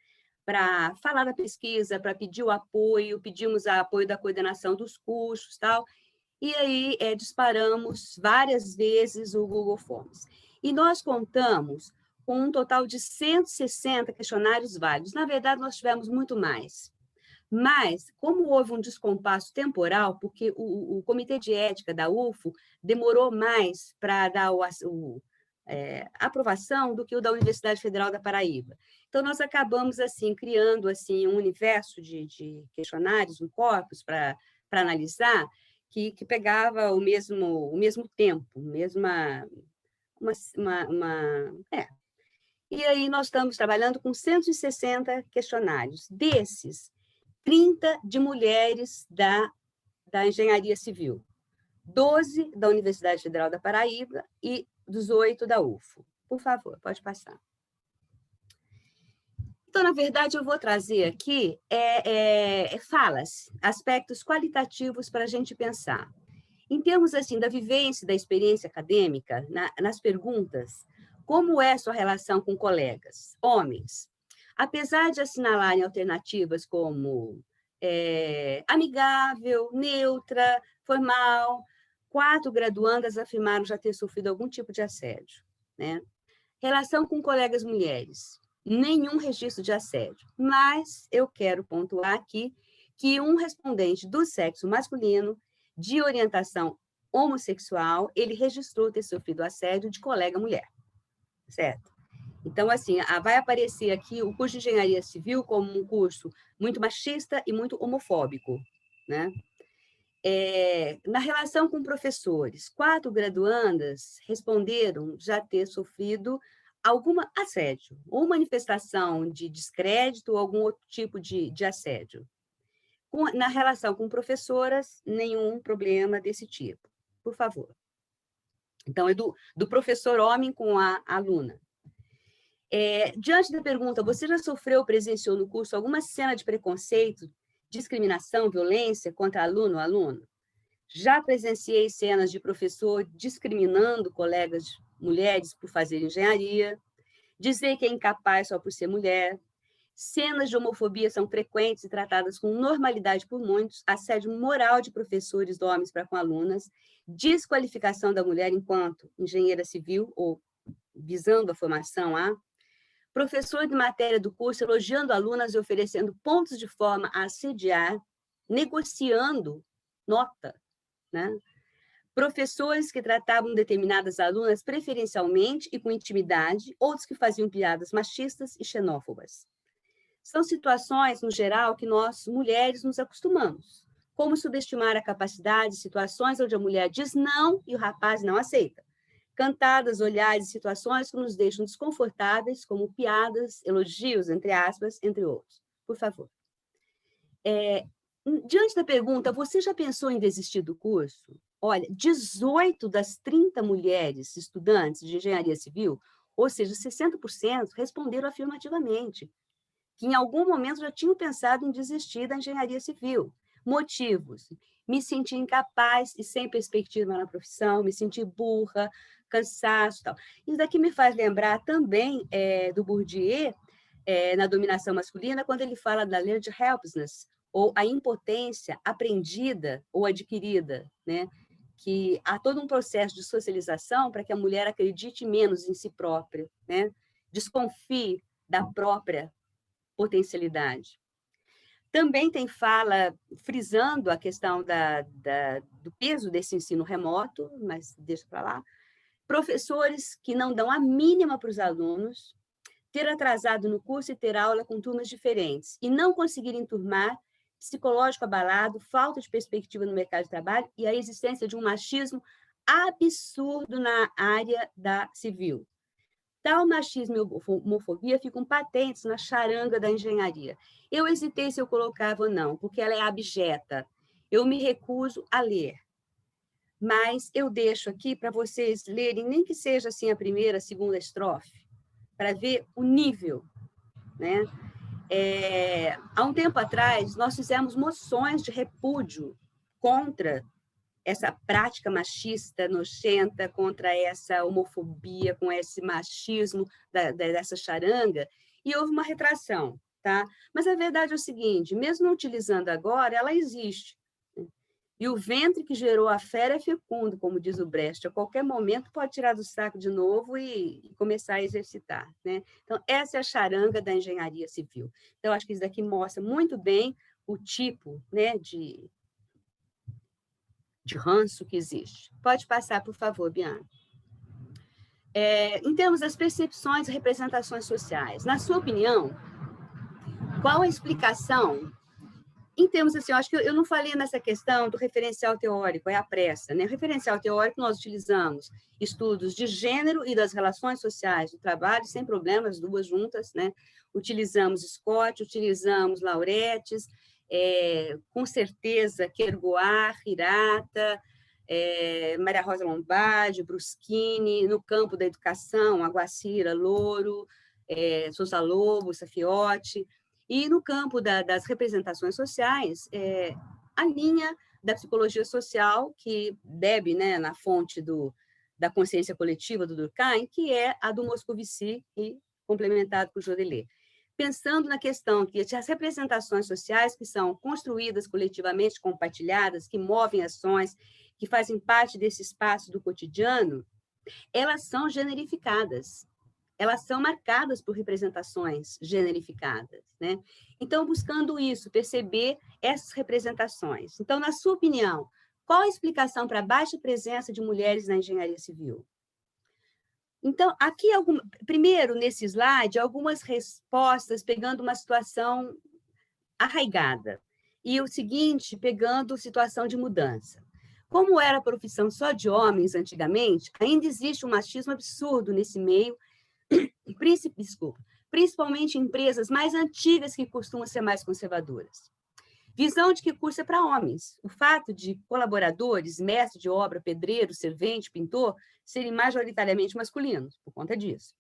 para falar da pesquisa, para pedir o apoio, pedimos o apoio da coordenação dos cursos, tal, e aí disparamos várias vezes o Google Forms. E nós contamos com um total de 160 questionários válidos. Na verdade, nós tivemos muito mais. Mas, como houve um descompasso temporal, porque o Comitê de Ética da UFO demorou mais para dar a aprovação do que o da Universidade Federal da Paraíba. Então, nós acabamos assim criando assim, um universo de questionários, um corpus para analisar, que pegava o mesmo tempo, E aí nós estamos trabalhando com 160 questionários. Desses, 30 de mulheres da engenharia civil, 12 da Universidade Federal da Paraíba e 18 da UFO. Por favor, pode passar. Então, na verdade, eu vou trazer aqui falas, aspectos qualitativos para a gente pensar. Em termos assim, da vivência, da experiência acadêmica, nas perguntas, como é a sua relação com colegas, homens? Apesar de assinalarem alternativas como amigável, neutra, formal, 4 graduandas afirmaram já ter sofrido algum tipo de assédio, né? Relação com colegas mulheres, nenhum registro de assédio, mas eu quero pontuar aqui que um respondente do sexo masculino de orientação homossexual, ele registrou ter sofrido assédio de colega mulher, certo? Então, assim, vai aparecer aqui o curso de Engenharia Civil como um curso muito machista e muito homofóbico, né? Na relação com professores, 4 graduandas responderam já ter sofrido algum assédio, ou manifestação de descrédito, ou algum outro tipo de assédio. Na relação com professoras, nenhum problema desse tipo. Por favor. Então, é do professor homem com a aluna. Diante da pergunta, você já sofreu ou presenciou no curso alguma cena de preconceito, discriminação, violência contra aluno ou aluna? Já presenciei cenas de professor discriminando colegas mulheres por fazer engenharia, dizer que é incapaz só por ser mulher. Cenas de homofobia são frequentes e tratadas com normalidade por muitos, assédio moral de professores homens para com alunas, desqualificação da mulher enquanto engenheira civil ou visando a formação professor de matéria do curso elogiando alunas e oferecendo pontos de forma a assediar, negociando nota, né? Professores que tratavam determinadas alunas preferencialmente e com intimidade, outros que faziam piadas machistas e xenófobas. São situações, no geral, que nós, mulheres, nos acostumamos. Como subestimar a capacidade, situações onde a mulher diz não e o rapaz não aceita. Cantadas, olhares e situações que nos deixam desconfortáveis, como piadas, elogios, entre aspas, entre outros. Por favor. Diante da pergunta, você já pensou em desistir do curso? Olha, 18 das 30 mulheres estudantes de engenharia civil, ou seja, 60%, responderam afirmativamente, que em algum momento já tinham pensado em desistir da engenharia civil. Motivos: me senti incapaz e sem perspectiva na profissão, me senti burra, cansaço, tal. Isso daqui me faz lembrar também do Bourdieu, na dominação masculina, quando ele fala da learned helplessness, ou a impotência aprendida ou adquirida, né? Que há todo um processo de socialização para que a mulher acredite menos em si própria, né? Desconfie da própria potencialidade. Também tem fala frisando a questão do peso desse ensino remoto, mas deixa para lá. Professores que não dão a mínima para os alunos, ter atrasado no curso e ter aula com turmas diferentes, e não conseguir enturmar, psicológico abalado, falta de perspectiva no mercado de trabalho e a existência de um machismo absurdo na área da civil. Tal machismo e homofobia ficam patentes na charanga da engenharia. Eu hesitei se eu colocava ou não, porque ela é abjeta. Eu me recuso a ler. Mas eu deixo aqui para vocês lerem, nem que seja assim a primeira, a segunda estrofe, para ver o nível, né? Há um tempo atrás, nós fizemos moções de repúdio contra essa prática machista, nojenta, contra essa homofobia, com esse machismo dessa charanga, e houve uma retração, tá? Mas a verdade é o seguinte, mesmo não utilizando agora, ela existe. E o ventre que gerou a fera é fecundo, como diz o Brecht. A qualquer momento pode tirar do saco de novo e começar a exercitar, né? Então, essa é a charanga da engenharia civil. Então, acho que isso daqui mostra muito bem o tipo, né, de ranço que existe. Pode passar, por favor, Bianca. Em termos das percepções e representações sociais, na sua opinião, qual a explicação? Em termos assim, eu acho que eu não falei nessa questão do referencial teórico, é a pressa, né? O referencial teórico nós utilizamos estudos de gênero e das relações sociais do trabalho, sem problemas, duas juntas, né? Utilizamos Scott, utilizamos Lauretis, com certeza Kergoar, Hirata, Maria Rosa Lombardi, Bruschini, no campo da educação, Aguacira, Louro, Sousa Lobo, Safiotti. E no campo das representações sociais, a linha da psicologia social, que bebe, né, na fonte da consciência coletiva do Durkheim, que é a do Moscovici, e complementado por Jodelet. Pensando na questão que as representações sociais que são construídas coletivamente, compartilhadas, que movem ações, que fazem parte desse espaço do cotidiano, elas são generificadas. Elas são marcadas por representações generificadas, né? Então, buscando isso, perceber essas representações. Então, na sua opinião, qual a explicação para a baixa presença de mulheres na engenharia civil? Então, aqui, primeiro, nesse slide, algumas respostas pegando uma situação arraigada. E o seguinte, pegando situação de mudança. Como era a profissão só de homens antigamente, ainda existe um machismo absurdo nesse meio, principalmente em empresas mais antigas que costumam ser mais conservadoras. Visão de que curso é para homens. O fato de colaboradores, mestre de obra, pedreiro, servente, pintor, serem majoritariamente masculinos, por conta disso.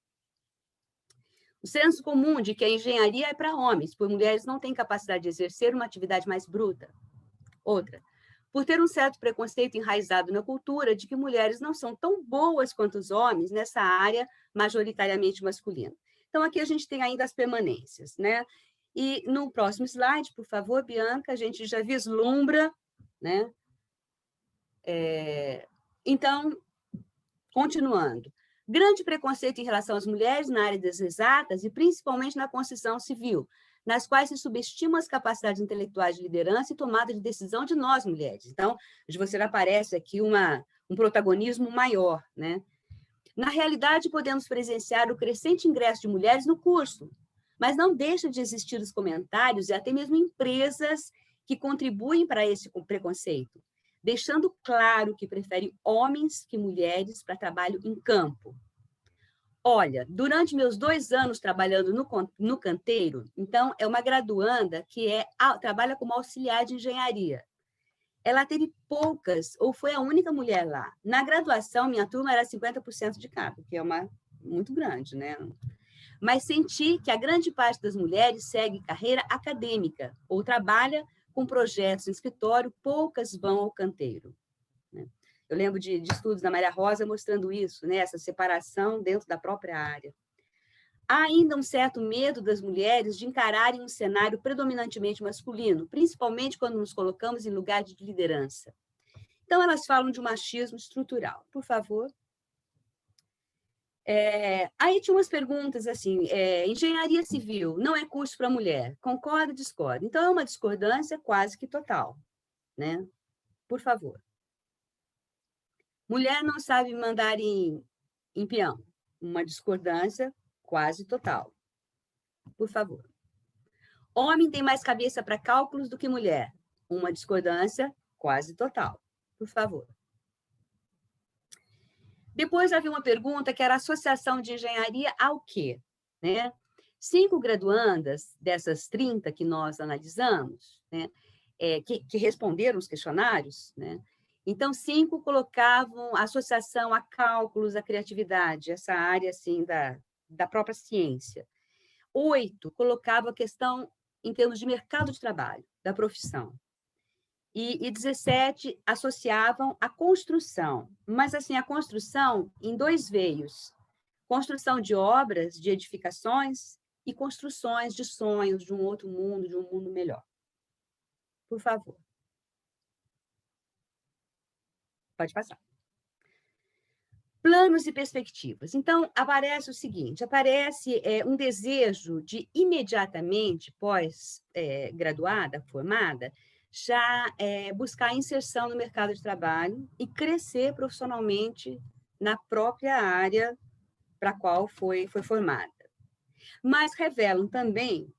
O senso comum de que a engenharia é para homens, pois mulheres não têm capacidade de exercer uma atividade mais bruta. Outra, por ter um certo preconceito enraizado na cultura de que mulheres não são tão boas quanto os homens nessa área majoritariamente masculina. Então, aqui a gente tem ainda as permanências, né? E no próximo slide, por favor, Bianca, a gente já vislumbra, né? Então, continuando. Grande preconceito em relação às mulheres na área das exatas e principalmente na construção civil, nas quais se subestimam as capacidades intelectuais de liderança e tomada de decisão de nós, mulheres. Então, você aparece aqui um protagonismo maior, né? Na realidade, podemos presenciar o crescente ingresso de mulheres no curso, mas não deixa de existir os comentários e até mesmo empresas que contribuem para esse preconceito, deixando claro que prefere homens que mulheres para trabalho em campo. Olha, durante meus 2 anos trabalhando no canteiro, então, é uma graduanda que trabalha como auxiliar de engenharia. ela teve poucas, ou foi a única mulher lá. Na graduação, minha turma era 50% de cada, que é muito grande, né? Mas senti que a grande parte das mulheres segue carreira acadêmica ou trabalha com projetos em escritório, poucas vão ao canteiro. Né? Eu lembro de estudos da Maria Rosa mostrando isso, né? Essa separação dentro da própria área. Há ainda um certo medo das mulheres de encararem um cenário predominantemente masculino, principalmente quando nos colocamos em lugar de liderança. Então, elas falam de um machismo estrutural. Por favor. Aí tinha umas perguntas assim, engenharia civil não é curso para mulher, concorda ou discorda? Então, é uma discordância quase que total, né? Por favor. Mulher não sabe mandar em peão, uma discordância quase total. Por favor. Homem tem mais cabeça para cálculos do que mulher, uma discordância quase total. Por favor. Depois havia uma pergunta que era associação de engenharia ao quê? Né? 5 graduandas dessas 30 que nós analisamos, né, que responderam os questionários, né? Então, 5 colocavam a associação a cálculos, a criatividade, essa área assim, da própria ciência. 8 colocavam a questão em termos de mercado de trabalho, da profissão. E 17 associavam a construção, mas assim, a construção em 2 veios, construção de obras, de edificações e construções de sonhos, de um outro mundo, de um mundo melhor. Por favor. Pode passar. Planos e perspectivas. Então, aparece o seguinte, aparece um desejo de imediatamente, pós-graduada, formada, já buscar inserção no mercado de trabalho e crescer profissionalmente na própria área para a qual foi formada. Mas revelam também,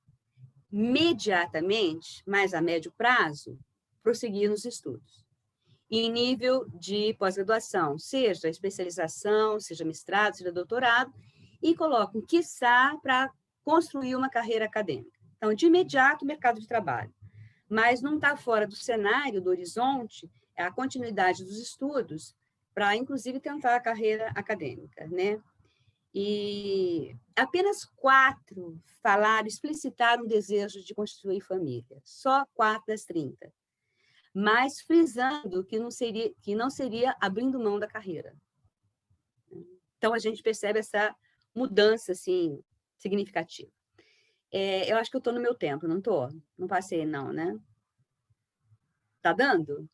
imediatamente, mais a médio prazo, prosseguir nos estudos. E em nível de pós-graduação, seja especialização, seja mestrado, seja doutorado, e colocam, quiçá, para construir uma carreira acadêmica. Então, de imediato, mercado de trabalho. Mas não está fora do cenário, do horizonte, a continuidade dos estudos para, inclusive, tentar a carreira acadêmica, né? E apenas 4 falaram, explicitaram o desejo de constituir família. Só 4 das 30. Mas frisando que não seria abrindo mão da carreira. Então, a gente percebe essa mudança, assim, significativa. Eu acho que eu estou no meu tempo, não estou? Não passei, não, né? Está dando?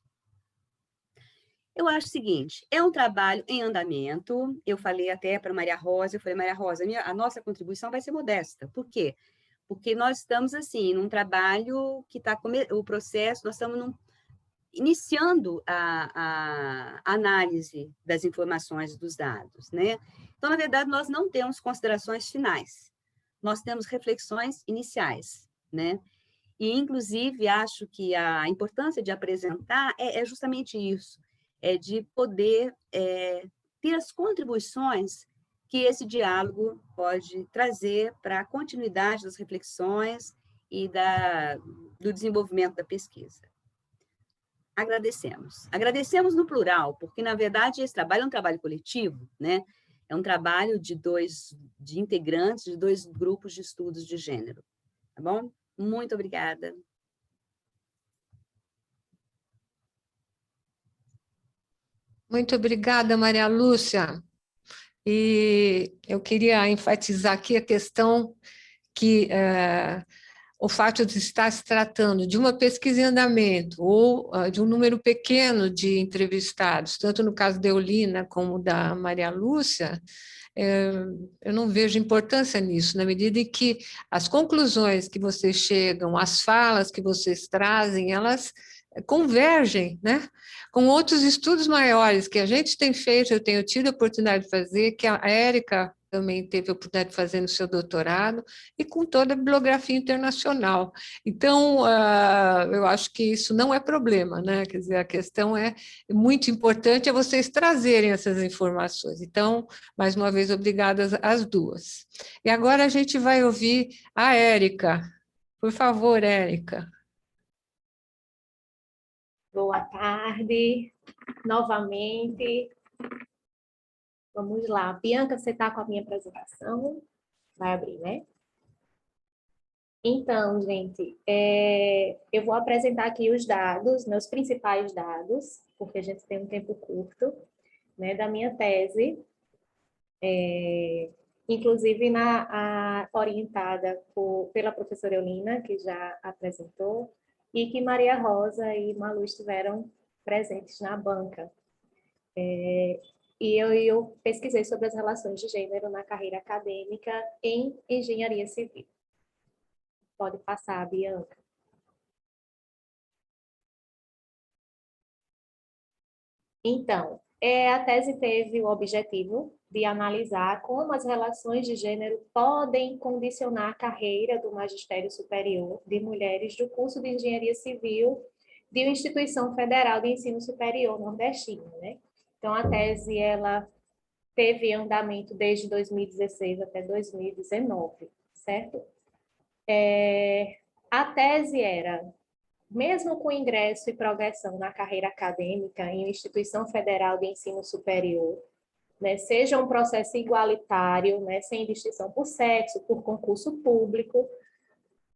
Eu acho o seguinte, é um trabalho em andamento, eu falei até para Maria Rosa, Maria Rosa, a nossa contribuição vai ser modesta. Por quê? Porque nós estamos, assim, num trabalho que está, o processo, nós estamos iniciando a análise das informações dos dados, né? Então, na verdade, nós não temos considerações finais, nós temos reflexões iniciais, né? E, inclusive, acho que a importância de apresentar é justamente isso, de poder ter as contribuições que esse diálogo pode trazer para a continuidade das reflexões e do desenvolvimento da pesquisa. Agradecemos. Agradecemos no plural, porque, na verdade, esse trabalho é um trabalho coletivo, né? É um trabalho de integrantes de 2 grupos de estudos de gênero. Tá bom? Muito obrigada. Muito obrigada, Maria Lúcia. E eu queria enfatizar aqui a questão que o fato de estar se tratando de uma pesquisa em andamento ou de um número pequeno de entrevistados, tanto no caso da Eulina como da Maria Lúcia, eu não vejo importância nisso, na medida em que as conclusões que vocês chegam, as falas que vocês trazem, elas convergem, né, com outros estudos maiores que a gente tem feito, eu tenho tido a oportunidade de fazer, que a Érica também teve a oportunidade de fazer no seu doutorado, e com toda a bibliografia internacional. Então, eu acho que isso não é problema, né? Quer dizer, a questão é muito importante vocês trazerem essas informações. Então, mais uma vez, obrigadas às duas. E agora a gente vai ouvir a Érica. Por favor, Érica. Boa tarde, novamente. Vamos lá. Bianca, você está com a minha apresentação? Vai abrir, né? Então, gente, eu vou apresentar aqui os dados, meus principais dados, porque a gente tem um tempo curto, né, da minha tese, inclusive orientada pela professora Eulina, que já apresentou, e que Maria Rosa e Malu estiveram presentes na banca. E eu pesquisei sobre as relações de gênero na carreira acadêmica em engenharia civil. Pode passar, Bianca. Então, a tese teve o objetivo de analisar como as relações de gênero podem condicionar a carreira do magistério superior de mulheres do curso de engenharia civil de uma instituição federal de ensino superior nordestina, né? Então, a tese, ela teve andamento desde 2016 até 2019, certo? A tese era, mesmo com ingresso e progressão na carreira acadêmica em uma instituição federal de ensino superior, né, seja um processo igualitário, né, sem distinção por sexo, por concurso público,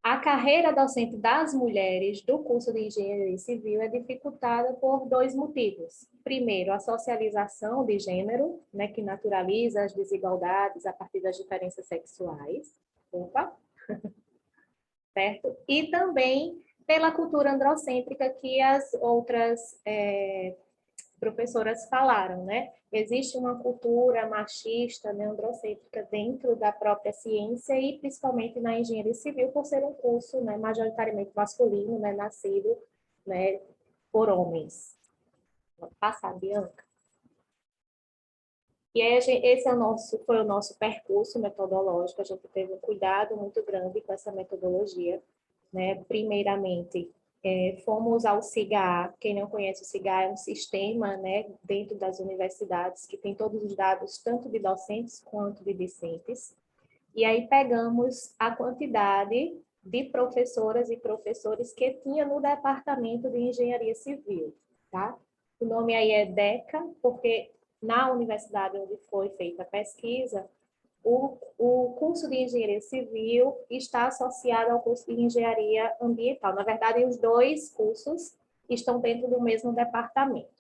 a carreira docente das mulheres do curso de engenharia civil é dificultada por dois motivos. Primeiro, a socialização de gênero, né, que naturaliza as desigualdades a partir das diferenças sexuais. Opa! Certo? E também pela cultura androcêntrica que as outras professoras falaram, né? Existe uma cultura machista, né, androcêntrica dentro da própria ciência e principalmente na engenharia civil, por ser um curso, né, majoritariamente masculino, né, nascido, né, por homens. Vou passar, Bianca. E aí, esse foi o nosso percurso metodológico, a gente teve um cuidado muito grande com essa metodologia, né? Primeiramente, fomos ao CIGA. Quem não conhece o CIGA é um sistema, né, dentro das universidades que tem todos os dados, tanto de docentes quanto de discentes. E aí pegamos a quantidade de professoras e professores que tinha no departamento de engenharia civil, tá? O nome aí é DECA, porque na universidade onde foi feita a pesquisa, o curso de engenharia civil está associado ao curso de engenharia ambiental. Na verdade, os dois cursos estão dentro do mesmo departamento.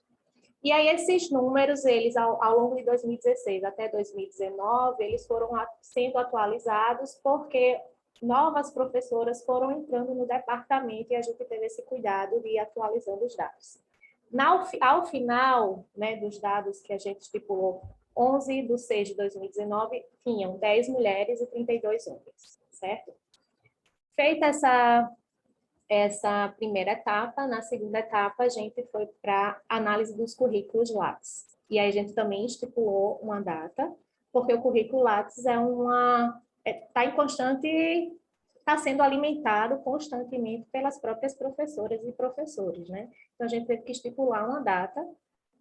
E aí, esses números, eles, ao longo de 2016 até 2019, eles foram sendo atualizados porque novas professoras foram entrando no departamento e a gente teve esse cuidado de ir atualizando os dados. Ao final, né, dos dados que a gente estipulou, 11 de 6 de 2019, tinham 10 mulheres e 32 homens, certo? Feita essa primeira etapa, na segunda etapa, a gente foi para análise dos currículos Lattes. E aí a gente também estipulou uma data, porque o currículo Lattes está sendo alimentado constantemente pelas próprias professoras e professores, né? Então, a gente teve que estipular uma data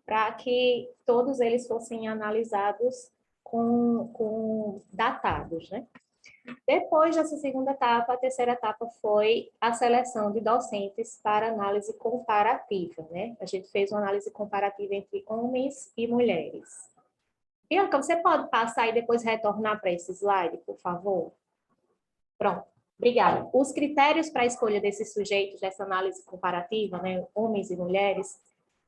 para que todos eles fossem analisados com datados, né? Depois dessa segunda etapa, a terceira etapa foi a seleção de docentes para análise comparativa, né? A gente fez uma análise comparativa entre homens e mulheres. Bianca, você pode passar e depois retornar para esse slide, por favor? Pronto, obrigada. Os critérios para a escolha desses sujeitos, dessa análise comparativa, né, homens e mulheres,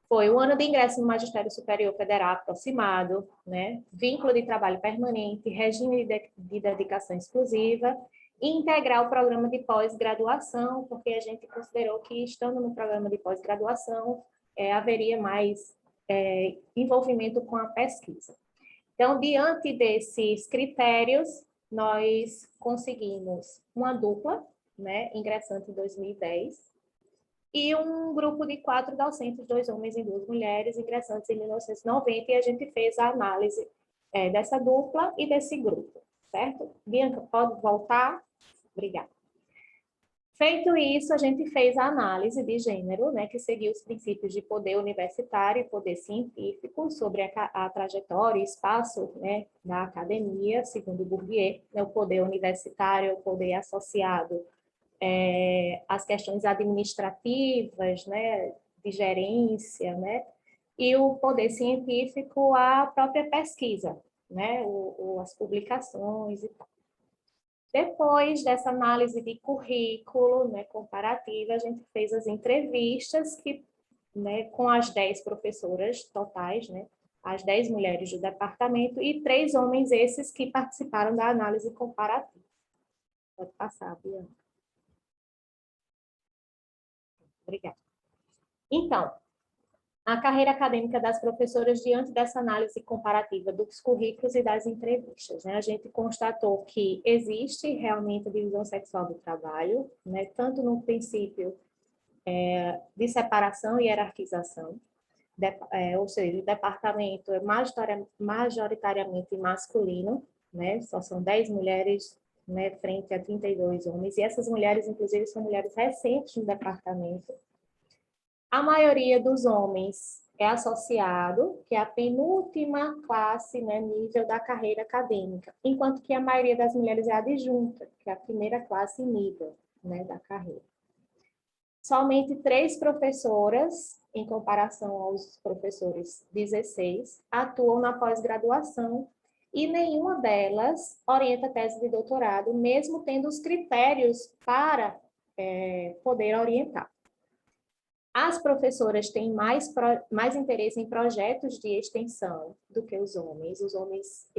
foi o ano de ingresso no Magistério Superior Federal aproximado, né, vínculo de trabalho permanente, regime de dedicação exclusiva, e integrar o programa de pós-graduação, porque a gente considerou que, estando no programa de pós-graduação, haveria mais envolvimento com a pesquisa. Então, diante desses critérios, nós conseguimos uma dupla, né, ingressante em 2010, e um grupo de 4 docentes, 2 homens e 2 mulheres, ingressantes em 1990, e a gente fez a análise dessa dupla e desse grupo, certo? Bianca, pode voltar? Obrigada. Feito isso, a gente fez a análise de gênero, né, que seguiu os princípios de poder universitário e poder científico sobre a trajetória e espaço, né, da academia, segundo Bourdieu, né, o poder universitário, o poder associado às questões administrativas, né, de gerência, né? E o poder científico, a própria pesquisa, né? As publicações e tal. Depois dessa análise de currículo, né, comparativa, a gente fez as entrevistas que, né, com as 10 professoras totais, né, as 10 mulheres do departamento e 3 homens esses que participaram da análise comparativa. Pode passar, Bianca. Obrigada. Então, a carreira acadêmica das professoras diante dessa análise comparativa dos currículos e das entrevistas, né? A gente constatou que existe realmente a divisão sexual do trabalho, né? Tanto no princípio de separação e hierarquização, ou seja, o departamento é majoritariamente masculino, né? Só são 10 mulheres, né, frente a 32 homens, e essas mulheres, inclusive, são mulheres recentes no departamento. A maioria dos homens é associado, que é a penúltima classe, né, nível da carreira acadêmica, enquanto que a maioria das mulheres é adjunta, que é a primeira classe nível, né, da carreira. Somente 3 professoras, em comparação aos professores 16, atuam na pós-graduação e nenhuma delas orienta tese de doutorado, mesmo tendo os critérios para poder orientar. As professoras têm mais interesse em projetos de extensão do que os homens. Os homens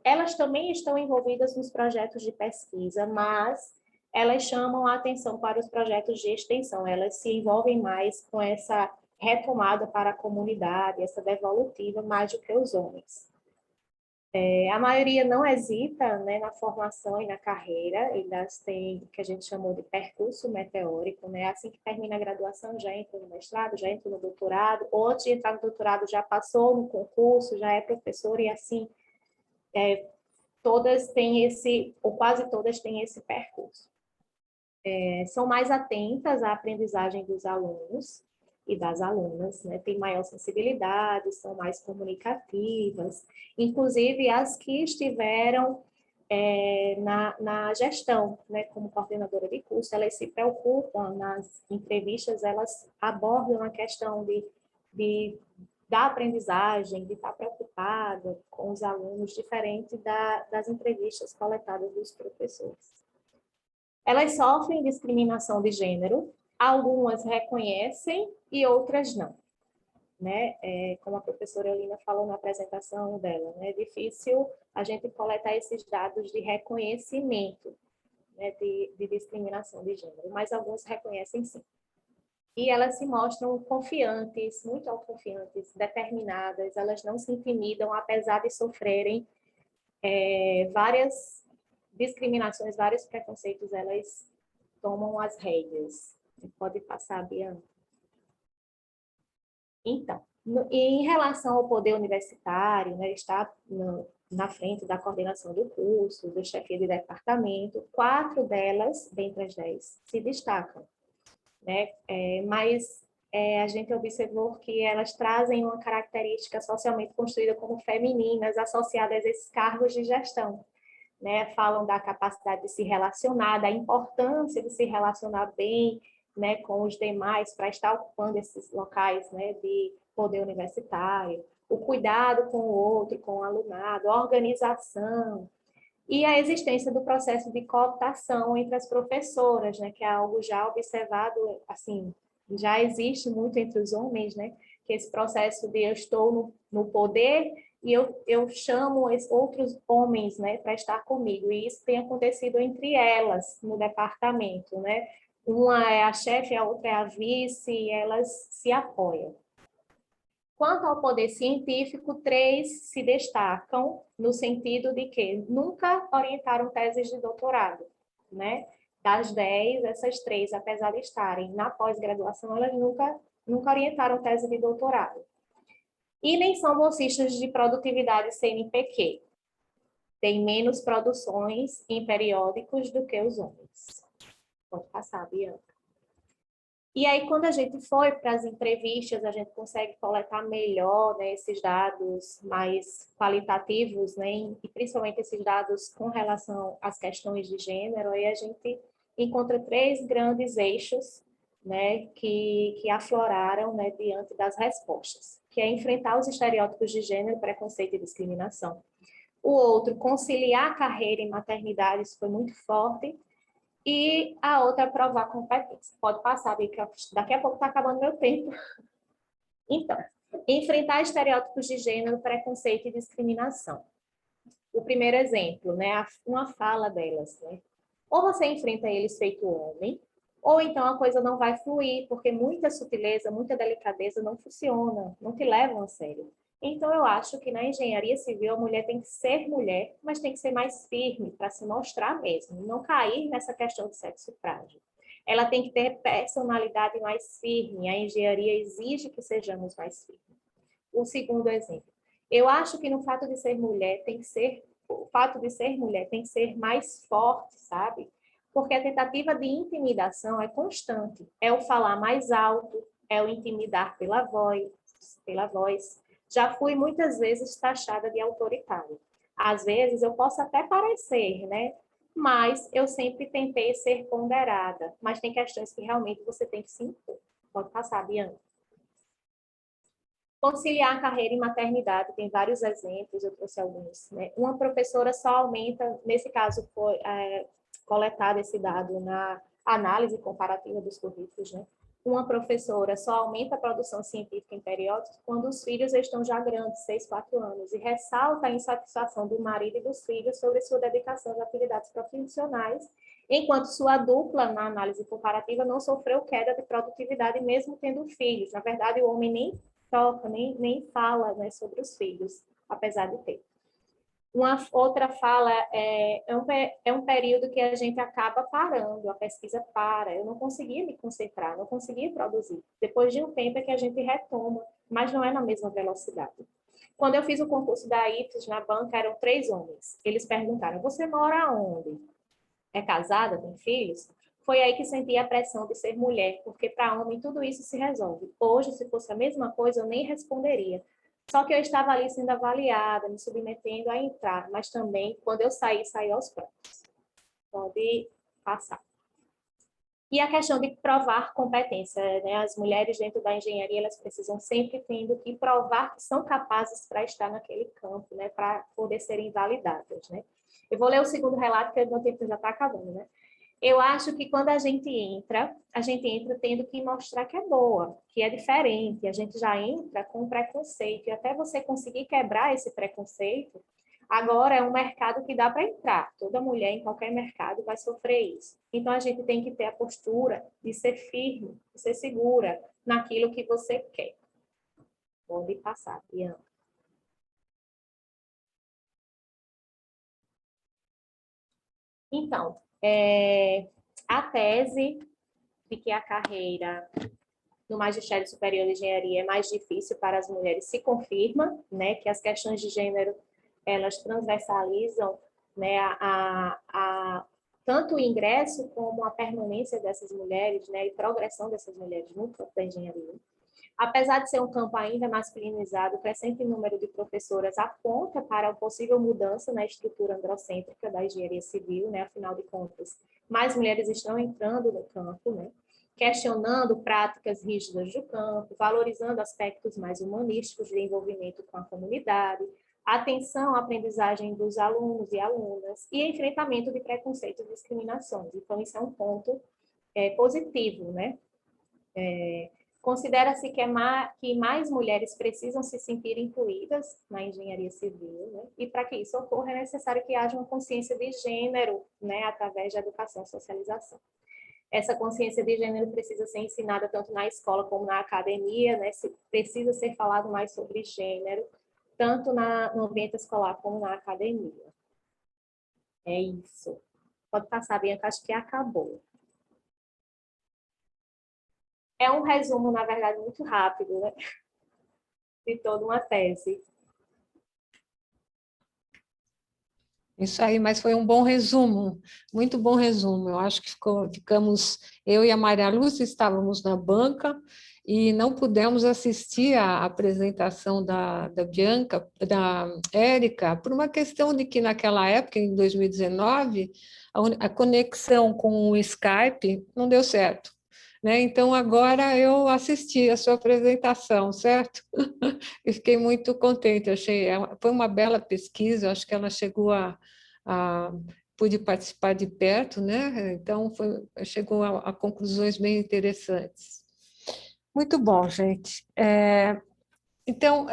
elas também estão envolvidas nos projetos de pesquisa, mas elas chamam a atenção para os projetos de extensão. Elas se envolvem mais com essa retomada para a comunidade, essa devolutiva, mais do que os homens. A maioria não hesita, né, na formação e na carreira, elas têm o que a gente chamou de percurso meteórico, né? Assim que termina a graduação, já entra no mestrado, já entra no doutorado, ou antes de entrar no doutorado já passou no concurso, já é professor, e assim, todas têm ou quase todas têm esse percurso. São mais atentas à aprendizagem dos alunos e das alunas, né? Têm maior sensibilidade, são mais comunicativas, inclusive as que estiveram na gestão, né? Como coordenadora de curso, elas se preocupam nas entrevistas, elas abordam a questão da aprendizagem, de estar preocupada com os alunos, diferente das entrevistas coletadas dos professores. Elas sofrem discriminação de gênero, algumas reconhecem e outras não, né? Como a professora Eulina falou na apresentação dela, né? É difícil a gente coletar esses dados de reconhecimento, né, de discriminação de gênero, mas algumas reconhecem sim. E elas se mostram confiantes, muito autoconfiantes, determinadas, elas não se intimidam, apesar de sofrerem várias discriminações, vários preconceitos, elas tomam as rédeas. Pode passar, Bianca. Então, em relação ao poder universitário, né, está na frente da coordenação do curso, do chefia de departamento, 4 delas, dentre as 10, se destacam, né? Mas a gente observou que elas trazem uma característica socialmente construída como femininas, associadas a esses cargos de gestão. Né, falam da capacidade de se relacionar, da importância de se relacionar bem, né, com os demais para estar ocupando esses locais, né, de poder universitário, o cuidado com o outro, com o alunado, a organização e a existência do processo de cooptação entre as professoras, né, que é algo já observado, assim, já existe muito entre os homens, né, que esse processo de eu estou no poder e eu chamo outros homens, né, para estar comigo. E isso tem acontecido entre elas no departamento, né? Uma é a chefe, a outra é a vice, e elas se apoiam. Quanto ao poder científico, 3 se destacam no sentido de que nunca orientaram teses de doutorado, né? Das 10, essas 3, apesar de estarem na pós-graduação, elas nunca orientaram tese de doutorado. E nem são bolsistas de produtividade CNPq. Tem menos produções em periódicos do que os homens. Pode passar, Bianca. E aí, quando a gente foi para as entrevistas, a gente consegue coletar melhor, né, esses dados mais qualitativos, né, e principalmente esses dados com relação às questões de gênero, e a gente encontra 3 grandes eixos né, que afloraram, né, diante das respostas, que é enfrentar os estereótipos de gênero, preconceito e discriminação. O outro, conciliar carreira e maternidade, isso foi muito forte. E a outra, provar competência. Pode passar, porque daqui a pouco está acabando meu tempo. Então, enfrentar estereótipos de gênero, preconceito e discriminação. O primeiro exemplo, né, uma fala delas, né? Ou você enfrenta eles feito homem, ou então a coisa não vai fluir, porque muita sutileza, muita delicadeza não funciona, não te levam a sério. Então, eu acho que na engenharia civil a mulher tem que ser mulher, mas tem que ser mais firme para se mostrar mesmo, não cair nessa questão de sexo frágil. Ela tem que ter personalidade mais firme, a engenharia exige que sejamos mais firmes. O segundo exemplo, eu acho que no fato de ser mulher tem que ser, o fato de ser mulher tem que ser mais forte, sabe? Porque a tentativa de intimidação é constante. É o falar mais alto, é o intimidar pela voz. Já fui muitas vezes taxada de autoritária. Às vezes eu posso até parecer, né? Mas eu sempre tentei ser ponderada. Mas tem questões que realmente você tem que se impor. Pode passar, Bianca. Conciliar a carreira e maternidade, tem vários exemplos, eu trouxe alguns. Né? Uma professora só aumenta, nesse caso foi coletado esse dado na análise comparativa dos currículos, né? Uma professora só aumenta a produção científica em periódicos quando os filhos estão já grandes, 6, 4 anos, e ressalta a insatisfação do marido e dos filhos sobre sua dedicação às atividades profissionais, enquanto sua dupla, na análise comparativa, não sofreu queda de produtividade mesmo tendo filhos. Na verdade, o homem nem toca, nem fala, né, sobre os filhos, apesar de ter. Uma outra fala é um período que a gente acaba parando, a pesquisa para, eu não conseguia me concentrar, não conseguia produzir. Depois de um tempo é que a gente retoma, mas não é na mesma velocidade. Quando eu fiz o concurso da IFES na banca, eram 3 homens. Eles perguntaram, você mora onde? É casada, tem filhos? Foi aí que senti a pressão de ser mulher, porque para homem tudo isso se resolve. Hoje, se fosse a mesma coisa, eu nem responderia. Só que eu estava ali sendo avaliada, me submetendo a entrar, mas também, quando eu saí aos prantos. Pode passar. E a questão de provar competência, né? As mulheres dentro da engenharia, elas precisam sempre tendo que provar que são capazes para estar naquele campo, né? Para poder serem validadas, né? Eu vou ler o segundo relato, porque o meu tempo já está acabando, né? Eu acho que quando a gente entra tendo que mostrar que é boa, que é diferente. A gente já entra com preconceito. E até você conseguir quebrar esse preconceito, agora é um mercado que dá para entrar. Toda mulher em qualquer mercado vai sofrer isso. Então, a gente tem que ter a postura de ser firme, de ser segura naquilo que você quer. Pode passar, Bianca. Então, a tese de que a carreira no magistério superior de engenharia é mais difícil para as mulheres se confirma, né, que as questões de gênero elas transversalizam, né, tanto o ingresso como a permanência dessas mulheres, né, e progressão dessas mulheres no campo da engenharia. Apesar de ser um campo ainda masculinizado, o crescente número de professoras aponta para a possível mudança na estrutura androcêntrica da engenharia civil, né? Afinal de contas, mais mulheres estão entrando no campo, né? Questionando práticas rígidas do campo, valorizando aspectos mais humanísticos de envolvimento com a comunidade, atenção à aprendizagem dos alunos e alunas e enfrentamento de preconceitos e discriminações. Então, isso é um ponto positivo, né? Considera-se que mais mulheres precisam se sentir incluídas na engenharia civil, né? E para que isso ocorra é necessário que haja uma consciência de gênero, né, através da educação e socialização. Essa consciência de gênero precisa ser ensinada tanto na escola como na academia, né? Precisa ser falado mais sobre gênero, tanto no ambiente escolar como na academia. É isso. Pode passar, Bianca, acho que acabou. É um resumo, na verdade, muito rápido, né? De toda uma tese. Isso aí, mas foi um bom resumo, muito bom resumo. Eu acho que ficamos, eu e a Maria Lúcia estávamos na banca e não pudemos assistir à apresentação da Bianca, da Érica, por uma questão de que naquela época, em 2019, a conexão com o Skype não deu certo. né? Então, agora eu assisti a sua apresentação, certo? Eu fiquei muito contente, foi uma bela pesquisa, acho que ela chegou a pude participar de perto, né? Então, chegou a conclusões bem interessantes. Muito bom, gente. Então,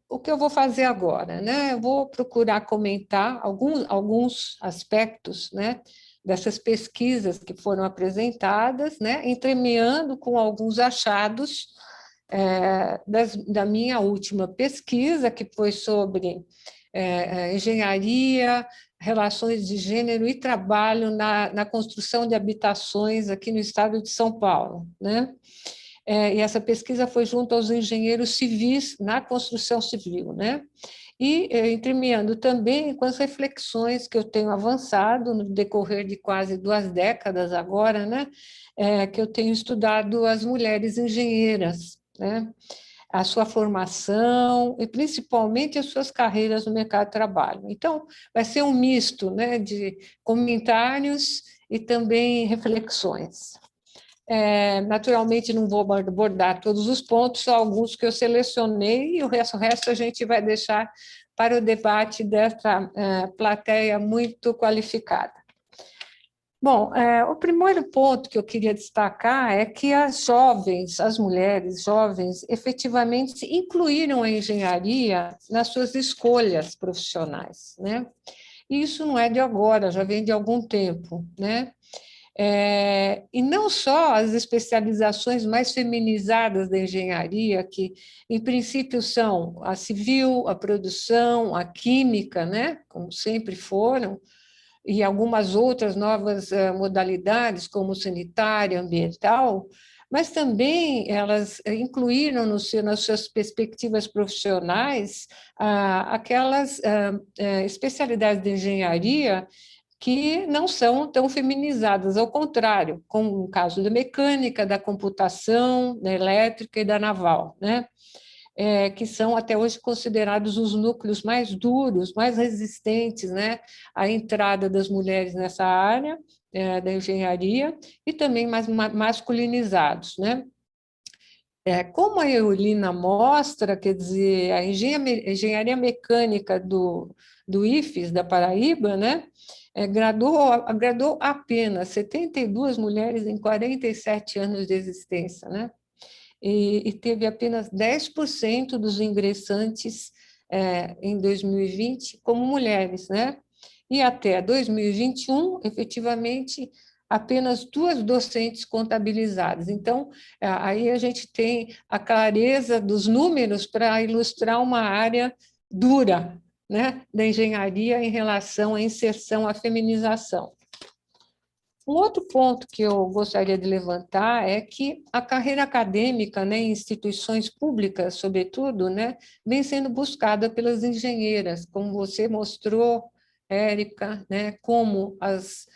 o que eu vou fazer agora, né? Eu vou procurar comentar alguns aspectos, né, dessas pesquisas que foram apresentadas, né, entremeando com alguns achados da minha última pesquisa, que foi sobre engenharia, relações de gênero e trabalho na construção de habitações aqui no estado de São Paulo, né? E essa pesquisa foi junto aos engenheiros civis na construção civil, né? E entremeando também com as reflexões que eu tenho avançado no decorrer de quase 2 décadas agora, né? Que eu tenho estudado as mulheres engenheiras, né? A sua formação e principalmente as suas carreiras no mercado de trabalho. Então, vai ser um misto, né, de comentários e também reflexões. Naturalmente, não vou abordar todos os pontos, só alguns que eu selecionei, e o resto a gente vai deixar para o debate dessa plateia muito qualificada. Bom, o primeiro ponto que eu queria destacar é que as mulheres jovens, efetivamente incluíram a engenharia nas suas escolhas profissionais, né? E isso não é de agora, já vem de algum tempo, né? E não só as especializações mais feminizadas da engenharia, que, em princípio, são a civil, a produção, a química, né? Como sempre foram, e algumas outras novas modalidades, como sanitária, ambiental, mas também elas incluíram nas suas perspectivas profissionais aquelas especialidades de engenharia que não são tão feminizadas, ao contrário, como o caso da mecânica, da computação, da elétrica e da naval, né? Que são até hoje considerados os núcleos mais duros, mais resistentes, né, à entrada das mulheres nessa área da engenharia e também mais masculinizados, né? Como a Eulina mostra, quer dizer, a engenharia mecânica do IFES, da Paraíba, né, agradou apenas 72 mulheres em 47 anos de existência, né? E teve apenas 10% dos ingressantes em 2020 como mulheres, né? E até 2021, efetivamente, apenas 2 docentes contabilizadas. Então, aí a gente tem a clareza dos números para ilustrar uma área dura, né, da engenharia em relação à inserção, à feminização. Um outro ponto que eu gostaria de levantar é que a carreira acadêmica, né, em instituições públicas, sobretudo, né, vem sendo buscada pelas engenheiras, como você mostrou, Érica, né, como as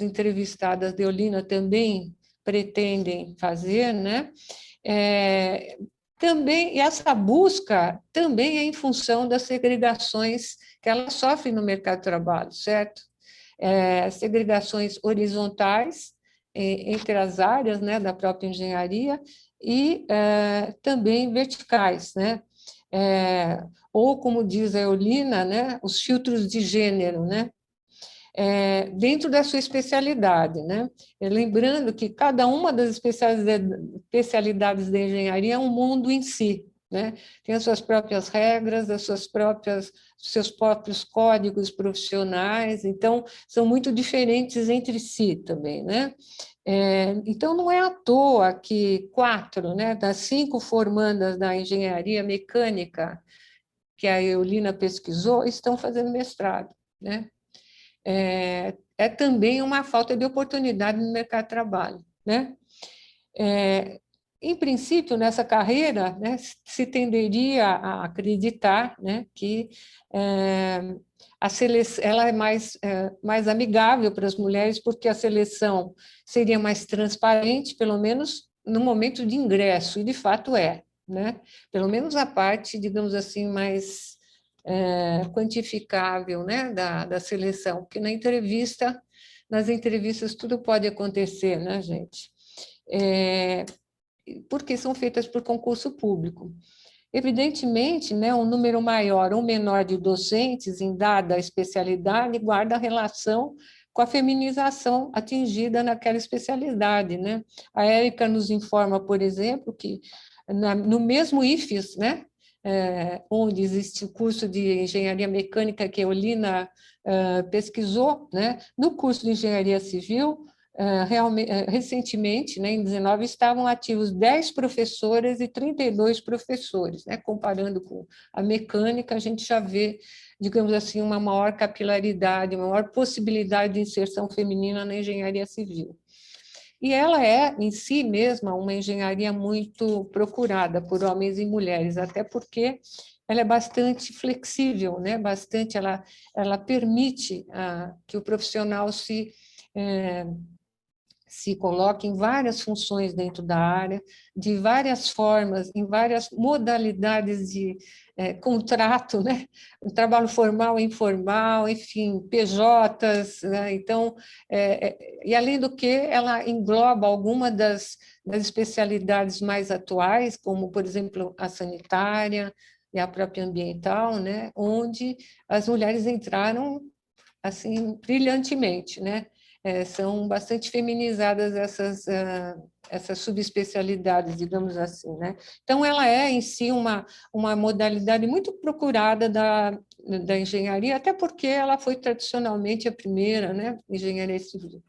entrevistadas de Eulina também pretendem fazer, né? Também, e essa busca também é em função das segregações que elas sofrem no mercado de trabalho, certo? Segregações horizontais entre as áreas, né, da própria engenharia e também verticais, né? Ou, como diz a Eulina, né, os filtros de gênero, né? Dentro da sua especialidade, né? Lembrando que cada uma das especialidades da engenharia é um mundo em si, né? Tem as suas próprias regras, seus próprios códigos profissionais, então são muito diferentes entre si também, né? Então não é à toa que 4, né, das 5 formandas da engenharia mecânica que a Eulina pesquisou estão fazendo mestrado, né? Também uma falta de oportunidade no mercado de trabalho, né? Em princípio, nessa carreira, né, se tenderia a acreditar, né, que a seleção ela é mais amigável para as mulheres, porque a seleção seria mais transparente, pelo menos no momento de ingresso, e de fato né? Pelo menos a parte, digamos assim, mais quantificável, né, da seleção, porque nas entrevistas tudo pode acontecer, né, gente? porque são feitas por concurso público. Evidentemente, né, um número maior ou menor de docentes em dada especialidade guarda relação com a feminização atingida naquela especialidade, né? A Érica nos informa, por exemplo, que no mesmo IFES, né, onde existe o curso de engenharia mecânica que a Eulina pesquisou, né, no curso de engenharia civil, recentemente, né, em 19, estavam ativos 10 professoras e 32 professores, né? Comparando com a mecânica, a gente já vê, digamos assim, uma maior capilaridade, uma maior possibilidade de inserção feminina na engenharia civil. E ela é, em si mesma, uma engenharia muito procurada por homens e mulheres, até porque ela é bastante flexível, né? Ela permite que o profissional se coloca em várias funções dentro da área, de várias formas, em várias modalidades de contrato, né? Um trabalho formal e informal, enfim, PJs, né? Então, e além do que, ela engloba algumas das especialidades mais atuais, como, por exemplo, a sanitária e a própria ambiental, né? Onde as mulheres entraram assim brilhantemente, né? São bastante feminizadas essas subespecialidades, digamos assim, né? Então, ela é, em si, uma modalidade muito procurada da engenharia, até porque ela foi tradicionalmente a primeira, né, engenharia civil.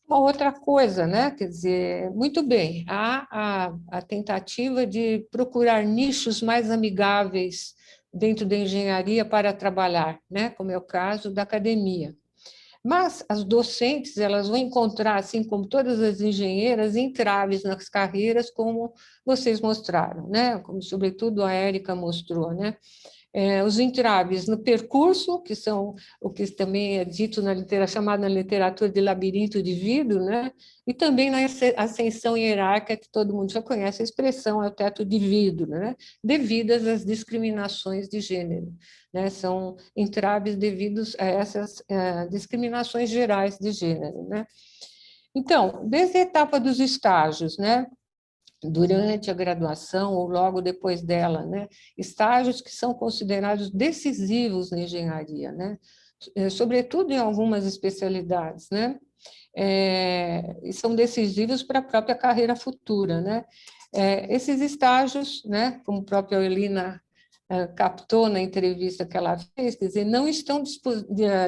Uma outra coisa, né? Quer dizer, muito bem, há a tentativa de procurar nichos mais amigáveis dentro da engenharia para trabalhar, né? Como é o caso da academia. Mas as docentes, elas vão encontrar, assim como todas as engenheiras, entraves nas carreiras, como vocês mostraram, né? Como, sobretudo, a Érica mostrou, né? Os entraves no percurso, que são o que também é dito chamado na literatura de labirinto de vidro, né? E também na ascensão hierárquica, que todo mundo já conhece a expressão, é o teto de vidro, né? Devidas às discriminações de gênero, né? São entraves devidos a essas discriminações gerais de gênero, né? Então, desde a etapa dos estágios, né? Durante a graduação ou logo depois dela, né? Estágios que são considerados decisivos na engenharia, né? Sobretudo em algumas especialidades, né? E são decisivos para a própria carreira futura, né? Esses estágios, né? Como a própria Eulina captou na entrevista que ela fez, quer dizer, não estão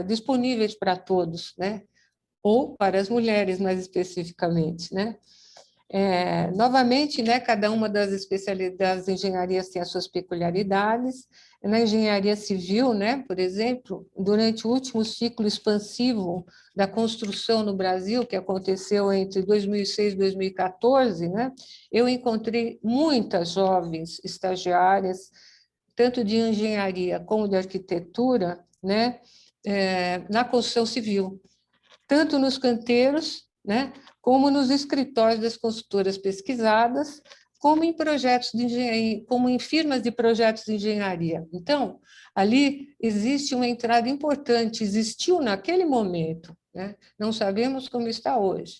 disponíveis para todos, né? Ou para as mulheres, mais especificamente, né? Novamente, né, cada uma das especialidades de engenharia tem as suas peculiaridades. Na engenharia civil, né, por exemplo, durante o último ciclo expansivo da construção no Brasil, que aconteceu entre 2006 e 2014, né, eu encontrei muitas jovens estagiárias, tanto de engenharia como de arquitetura, né, na construção civil, tanto nos canteiros, né, como nos escritórios das consultoras pesquisadas, como em projetos de engenharia, como em firmas de projetos de engenharia. Então, ali existe uma entrada importante, existiu naquele momento, né? Não sabemos como está hoje,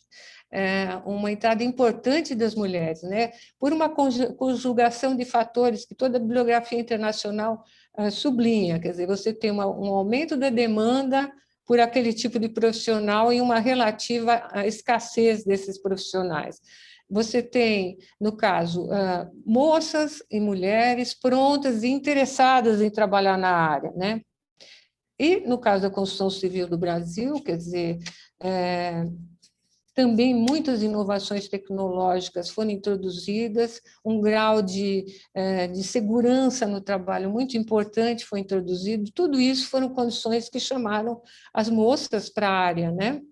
uma entrada importante das mulheres, né? Por uma conjugação de fatores que toda a bibliografia internacional sublinha, quer dizer, você tem um aumento da demanda por aquele tipo de profissional e uma relativa escassez desses profissionais. Você tem, no caso, moças e mulheres prontas e interessadas em trabalhar na área, né? E, no caso da construção civil do Brasil, quer dizer, também muitas inovações tecnológicas foram introduzidas, um grau de segurança no trabalho muito importante foi introduzido, tudo isso foram condições que chamaram as moças para a área, né?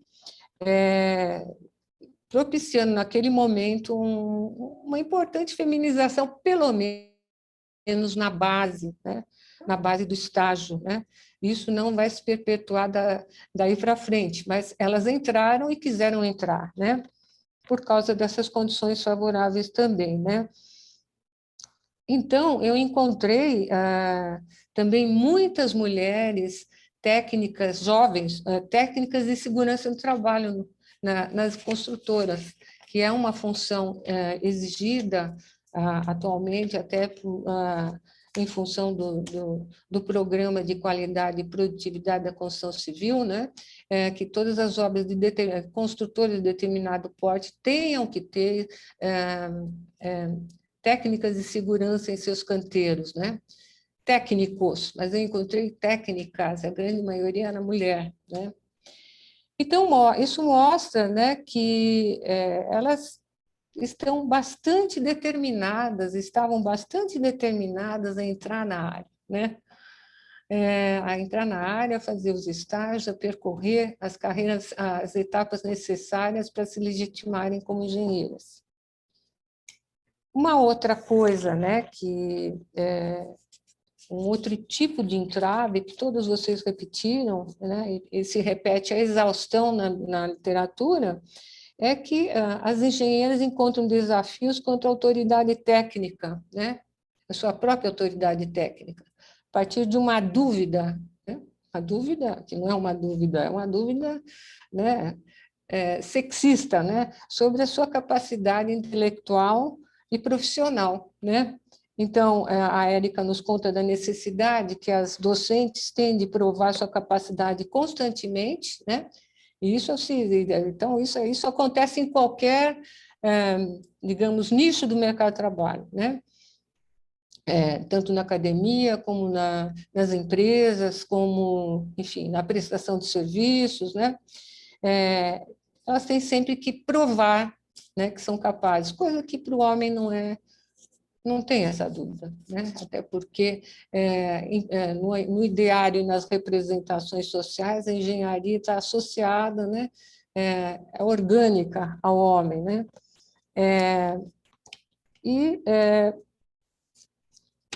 Propiciando naquele momento uma importante feminização, pelo menos na base, né? Na base do estágio, né? Isso não vai se perpetuar daí para frente, mas elas entraram e quiseram entrar, né? Por causa dessas condições favoráveis também, né? Então, eu encontrei também muitas mulheres técnicas, jovens, técnicas de segurança no trabalho nas construtoras, que é uma função exigida atualmente até em função do programa de qualidade e produtividade da construção civil, né? Que todas as obras de construtores de determinado porte tenham que ter técnicas de segurança em seus canteiros, né? Técnicos, mas eu encontrei técnicas, a grande maioria era mulher, né? Então, isso mostra, né, que elas estavam bastante determinadas a entrar na área, né? A entrar na área, a fazer os estágios, a percorrer as carreiras, as etapas necessárias para se legitimarem como engenheiras. Uma outra coisa, né, que um outro tipo de entrave, que todos vocês repetiram, né, e se repete a exaustão na literatura, é que as engenheiras encontram desafios contra a autoridade técnica, né, a sua própria autoridade técnica, a partir de uma dúvida, né, a dúvida, que não é uma dúvida, né, sexista, né, sobre a sua capacidade intelectual e profissional, né? Então, a Érica nos conta da necessidade que as docentes têm de provar sua capacidade constantemente, né? E então, isso acontece em qualquer, digamos, nicho do mercado de trabalho, né? Tanto na academia, como nas empresas, como, enfim, na prestação de serviços, né? Elas têm sempre que provar, né, que são capazes, coisa que para o homem não tem essa dúvida, né? Até porque no ideário e nas representações sociais a engenharia está associada, né? É orgânica ao homem, né?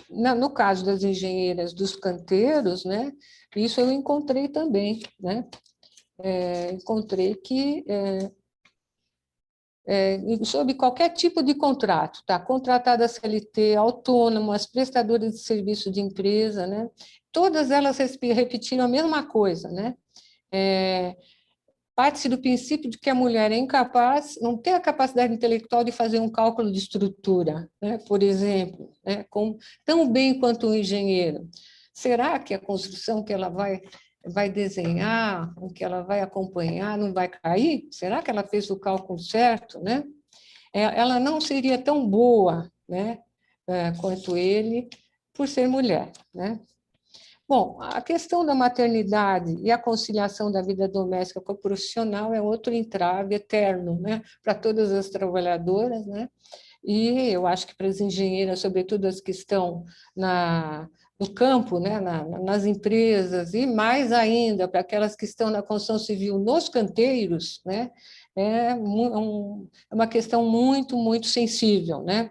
No caso das engenheiras dos canteiros, né? Isso eu encontrei também, né? Encontrei que sob qualquer tipo de contrato, tá? Contratada CLT, autônomas, prestadoras de serviço de empresa, né? Todas elas repetiram a mesma coisa, né? Parte-se do princípio de que a mulher é incapaz, não tem a capacidade intelectual de fazer um cálculo de estrutura, né? Por exemplo, né? Tão bem quanto um engenheiro. Será que a construção que ela vai desenhar, o que ela vai acompanhar, não vai cair? Será que ela fez o cálculo certo, né? Ela não seria tão boa, né, quanto ele, por ser mulher, né? Bom, a questão da maternidade e a conciliação da vida doméstica com a profissional é outro entrave eterno, né, para todas as trabalhadoras, né? E eu acho que para as engenheiras, sobretudo as que estão no campo, né, nas empresas, e mais ainda para aquelas que estão na construção civil nos canteiros, né, é uma questão muito, muito sensível, né?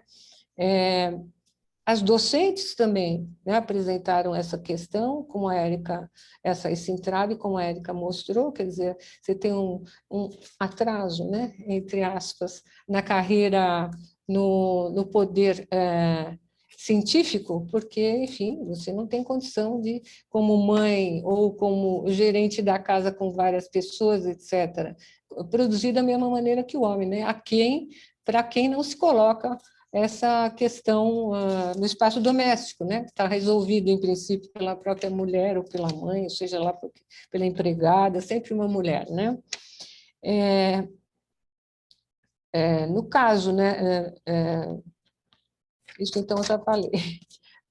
As docentes também, né, apresentaram essa questão, como a Érica, esse entrave, como a Érica mostrou, quer dizer, você tem um atraso, né, entre aspas, na carreira, no poder científico, porque, enfim, você não tem condição de, como mãe ou como gerente da casa com várias pessoas, etc., produzir da mesma maneira que o homem, né? Para quem não se coloca essa questão no espaço doméstico, né? Está resolvido, em princípio, pela própria mulher ou pela mãe, ou seja lá pela empregada, sempre uma mulher, né? No caso, né? Isso, então, eu já falei.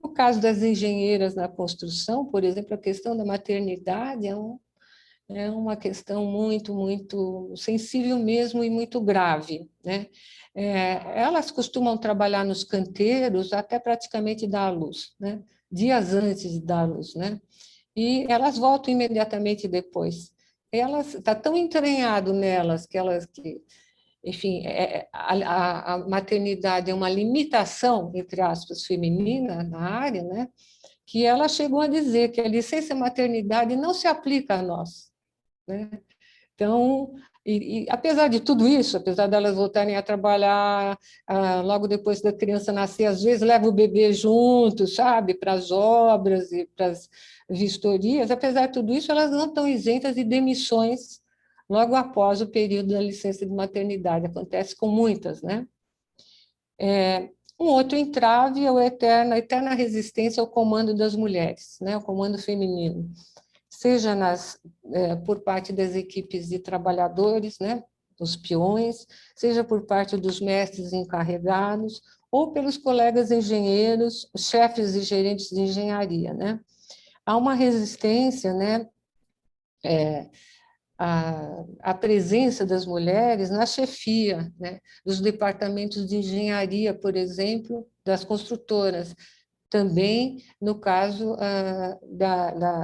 No caso das engenheiras na construção, por exemplo, a questão da maternidade é uma questão muito, muito sensível mesmo e muito grave, né? Elas costumam trabalhar nos canteiros até praticamente dar à luz, né? Dias antes de dar à luz, né? E elas voltam imediatamente depois. Está tão entranhado nelas que enfim, a maternidade é uma limitação, entre aspas, feminina na área, né? Que ela chegou a dizer que a licença maternidade não se aplica a nós, né? Então, apesar de tudo isso, apesar delas voltarem a trabalhar logo depois da criança nascer, às vezes leva o bebê junto, sabe, para as obras e para as vistorias, apesar de tudo isso, elas não estão isentas de demissões logo após o período da licença de maternidade. Acontece com muitas, né? Um outro entrave é a eterna resistência ao comando das mulheres, né? O comando feminino, seja por parte das equipes de trabalhadores, né? Os peões, seja por parte dos mestres encarregados, ou pelos colegas engenheiros, chefes e gerentes de engenharia, né? Há uma resistência, né? A presença das mulheres na chefia, né, dos departamentos de engenharia, por exemplo, das construtoras. Também, no caso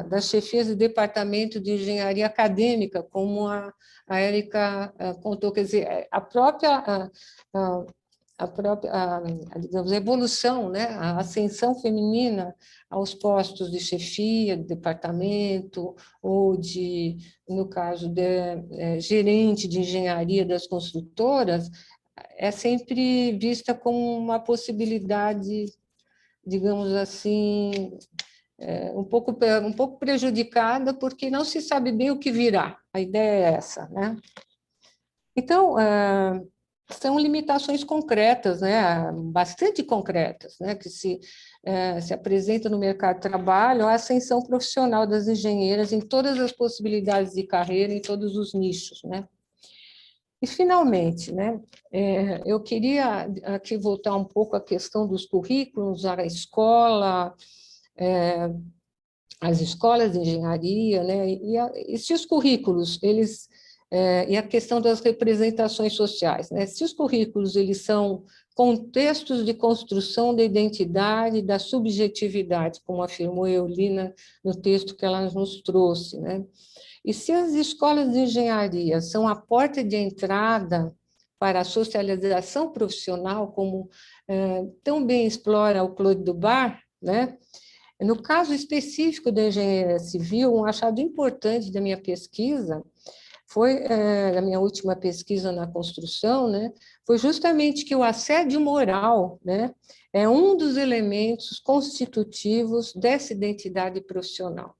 das chefias do departamento de engenharia acadêmica, como a Érica contou, quer dizer, digamos, a evolução, né, a ascensão feminina aos postos de chefia, de departamento, ou no caso gerente de engenharia das construtoras, é sempre vista como uma possibilidade, digamos assim, um pouco prejudicada, porque não se sabe bem o que virá. A ideia é essa, né? Então, são limitações concretas, né? Bastante concretas, né? Que se apresenta no mercado de trabalho, a ascensão profissional das engenheiras em todas as possibilidades de carreira, em todos os nichos, né? E, finalmente, né, eu queria aqui voltar um pouco à questão dos currículos, a escola, as escolas de engenharia, né, e se os currículos, e a questão das representações sociais, né, se os currículos eles são contextos de construção da identidade, da subjetividade, como afirmou Eulina no texto que ela nos trouxe, né? E se as escolas de engenharia são a porta de entrada para a socialização profissional, como tão bem explora o Claude Dubar, né? No caso específico da engenharia civil, um achado importante da minha pesquisa foi, da minha última pesquisa na construção, né? Foi justamente que o assédio moral, né, é um dos elementos constitutivos dessa identidade profissional.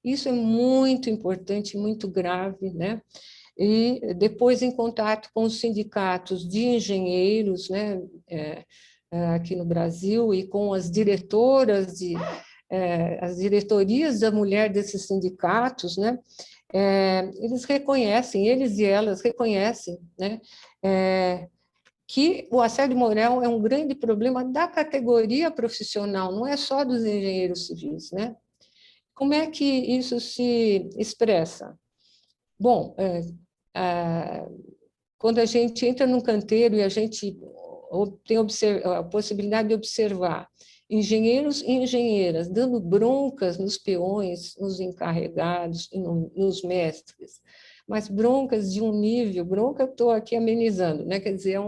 Isso é muito importante, muito grave, né? E depois, em contato com os sindicatos de engenheiros, né, aqui no Brasil, e com as diretoras, as diretorias da mulher desses sindicatos, né, eles reconhecem, eles e elas reconhecem, né, que o assédio moral é um grande problema da categoria profissional, não é só dos engenheiros civis, né? Como é que isso se expressa? Bom, quando a gente entra num canteiro e a gente tem a possibilidade de observar engenheiros e engenheiras dando broncas nos peões, nos encarregados e nos mestres, mas broncas de um nível, bronca eu estou aqui amenizando, né? Quer dizer,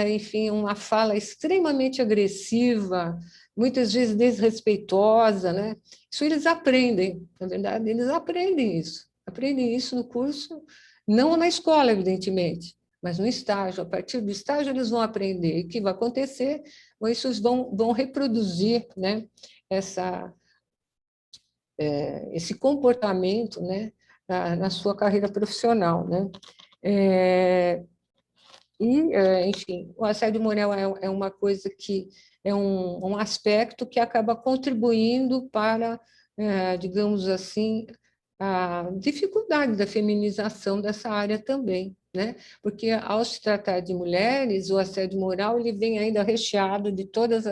enfim, uma fala extremamente agressiva, muitas vezes desrespeitosa, né? Isso eles aprendem, na verdade, eles aprendem isso no curso, não na escola, evidentemente, mas no estágio. A partir do estágio eles vão aprender. E o que vai acontecer? Isso vão reproduzir, né, esse comportamento, né, na sua carreira profissional, né? Enfim, o assédio moral é uma coisa que é um aspecto que acaba contribuindo para, digamos assim, a dificuldade da feminização dessa área também, né? Porque, ao se tratar de mulheres, o assédio moral ele vem ainda recheado de todos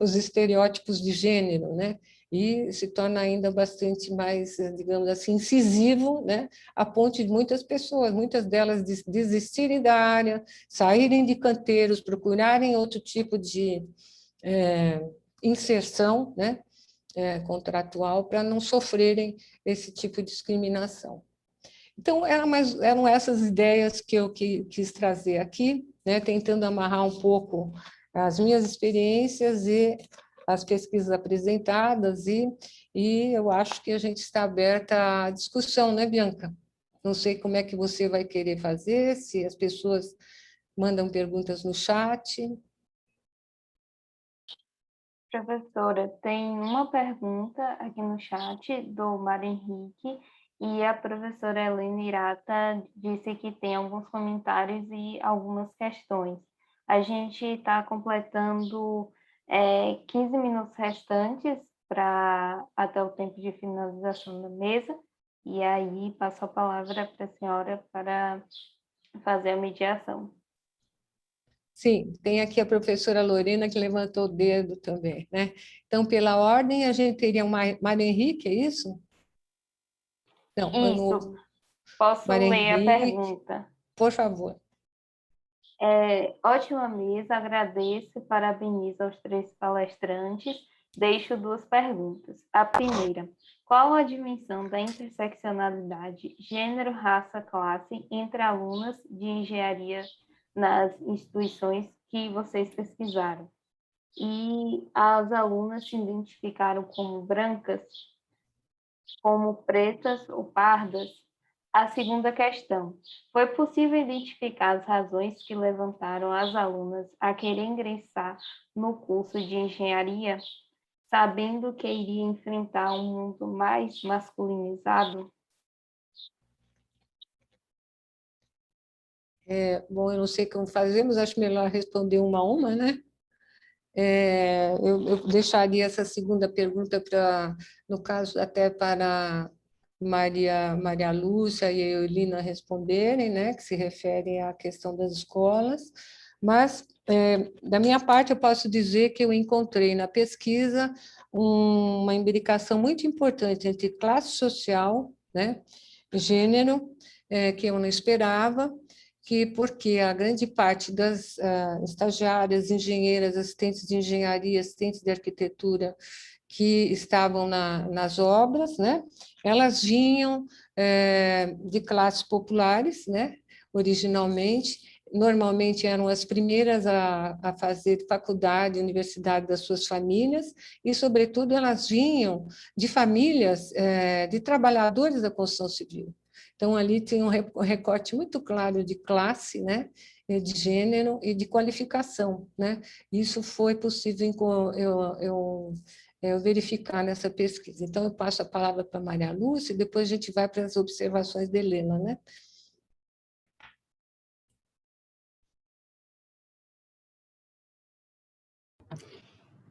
os estereótipos de gênero, né? E se torna ainda bastante mais, digamos assim, incisivo, né? A ponto de muitas pessoas, muitas delas desistirem da área, saírem de canteiros, procurarem outro tipo de inserção, né? Contratual, para não sofrerem esse tipo de discriminação. Então, eram essas ideias que eu quis trazer aqui, né? Tentando amarrar um pouco as minhas experiências e as pesquisas apresentadas, e eu acho que a gente está aberta à discussão, né, Bianca? Não sei como é que você vai querer fazer, se as pessoas mandam perguntas no chat. Professora, tem uma pergunta aqui no chat do Mário Henrique, E a professora Helena Irata disse que tem alguns comentários e algumas questões. A gente está completando 15 minutos restantes para até o tempo de finalização da mesa, e aí passo a palavra para a senhora para fazer a mediação. Sim, tem aqui a professora Lorena que levantou o dedo também, né? Então, pela ordem, a gente teria o Mário Henrique, é isso? Não, Isso, posso Mário ler a Henrique, pergunta. por favor. Ótima mesa, agradeço e parabenizo aos três palestrantes. Deixo duas perguntas. A primeira, qual a dimensão da interseccionalidade gênero, raça, classe entre alunas de engenharia nas instituições que vocês pesquisaram? E as alunas se identificaram como brancas, como pretas ou pardas? A segunda questão: foi possível identificar as razões que levantaram as alunas a querer ingressar no curso de engenharia, sabendo que iria enfrentar um mundo mais masculinizado? Bom, eu não sei como fazemos, acho melhor responder uma a uma, né? Eu deixaria essa segunda pergunta para, no caso, até para Maria Lúcia e a Eulina responderem, né, que se referem à questão das escolas, mas, da minha parte, eu posso dizer que eu encontrei na pesquisa uma imbricação muito importante entre classe social, né, gênero, que eu não esperava, que porque a grande parte das estagiárias, engenheiras, assistentes de engenharia, assistentes de arquitetura que estavam nas obras, né, elas vinham de classes populares, né, originalmente, normalmente eram as primeiras a fazer faculdade, universidade das suas famílias, e, sobretudo, elas vinham de famílias de trabalhadores da construção civil. Então, ali tem um recorte muito claro de classe, né, de gênero e de qualificação, né? Isso foi possível eu verificar nessa pesquisa. Então, eu passo a palavra para a Maria Lúcia e depois a gente vai para as observações de Helena, né?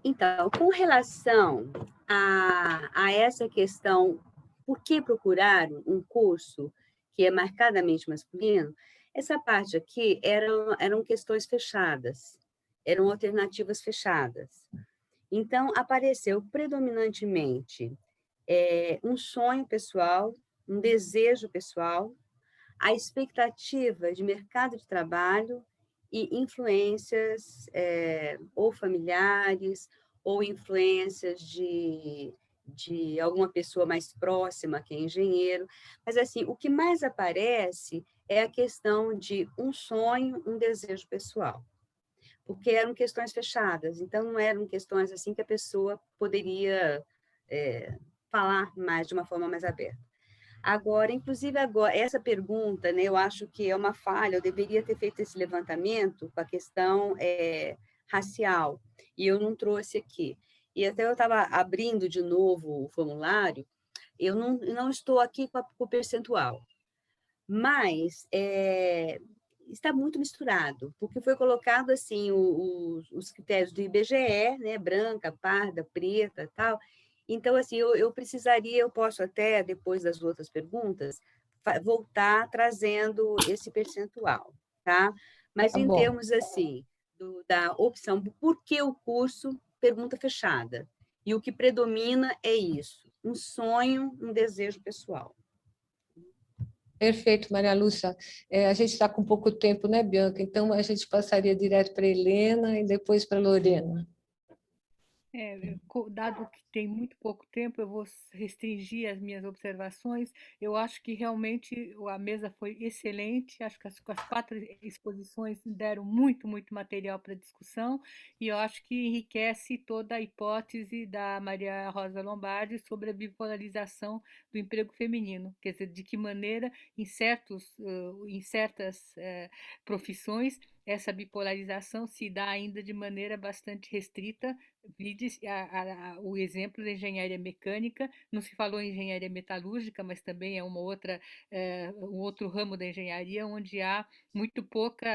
Então, com relação a essa questão, por que procurar um curso que é marcadamente masculino, essa parte aqui eram questões fechadas, eram alternativas fechadas. Então, apareceu predominantemente um sonho pessoal, um desejo pessoal, a expectativa de mercado de trabalho e influências ou familiares ou influências de alguma pessoa mais próxima que é engenheiro, mas assim, o que mais aparece é a questão de um sonho, um desejo pessoal, porque eram questões fechadas, então não eram questões assim que a pessoa poderia falar mais de uma forma mais aberta. Agora, inclusive agora, essa pergunta, né, eu acho que é uma falha, eu deveria ter feito esse levantamento com a questão racial, e eu não trouxe aqui. E até eu estava abrindo de novo o formulário, eu não estou aqui com o percentual, mas está muito misturado, porque foi colocado assim os critérios do IBGE, né, branca, parda, preta, tal. Então, assim, eu precisaria, eu posso até, depois das outras perguntas, voltar trazendo esse percentual, tá? Mas Tá em bom. termos, assim, da opção, por que o curso? Pergunta fechada. E o que predomina é isso, um sonho, um desejo pessoal. Perfeito, Maria Lúcia. A gente está com pouco tempo, né, Bianca? Então, a gente passaria direto para a Helena e depois para a Lorena. Dado que tem muito pouco tempo, eu vou restringir as minhas observações. Eu acho que realmente a mesa foi excelente, acho que as 4 exposições deram muito, muito material para discussão, e eu acho que enriquece toda a hipótese da Maria Rosa Lombardi sobre a bipolarização do emprego feminino, quer dizer, de que maneira em certas profissões essa bipolarização se dá ainda de maneira bastante restrita. O exemplo da engenharia mecânica, não se falou em engenharia metalúrgica, mas também é um outro ramo da engenharia onde há muito pouca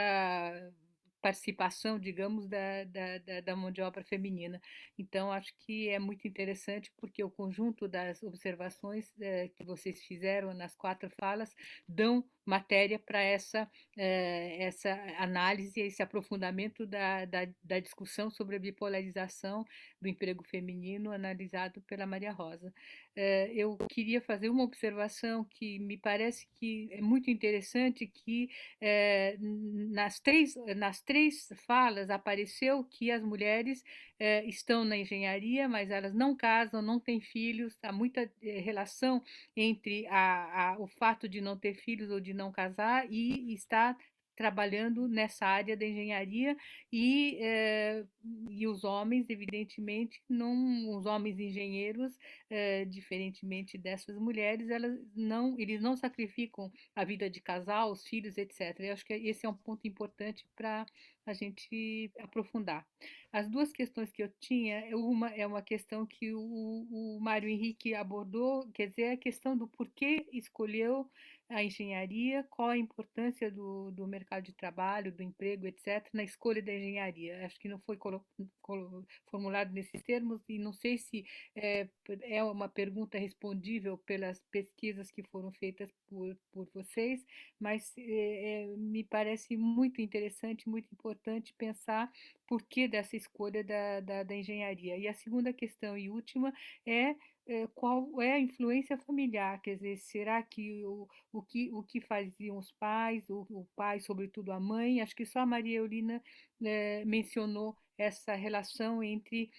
participação, digamos, da mão de obra feminina. Então, acho que é muito interessante, porque o conjunto das observações que vocês fizeram nas 4 falas dão matéria para essa análise, esse aprofundamento da discussão sobre a bipolarização do emprego feminino, analisado pela Maria Rosa. Eu queria fazer uma observação que me parece que é muito interessante, que nas três falas apareceu que as mulheres estão na engenharia, mas elas não casam, não têm filhos, há muita relação entre o fato de não ter filhos ou de não casar e estar trabalhando nessa área da engenharia, e os homens, evidentemente, os homens engenheiros, diferentemente dessas mulheres, eles não sacrificam a vida de casal, os filhos, etc. Eu acho que esse é um ponto importante para a gente aprofundar. As duas questões que eu tinha, uma é uma questão que o Mário Henrique abordou, quer dizer, a questão do porquê escolheu a engenharia, qual a importância do mercado de trabalho, do emprego, etc., na escolha da engenharia. Acho que não foi formulado nesses termos, e não sei se é uma pergunta respondível pelas pesquisas que foram feitas por vocês, mas me parece muito interessante, muito importante pensar por que dessa escolha da engenharia. E a segunda questão e última é qual é a influência familiar, quer dizer, será que o que faziam os pais, o pai, sobretudo a mãe, acho que só a Maria Eulina mencionou essa relação entre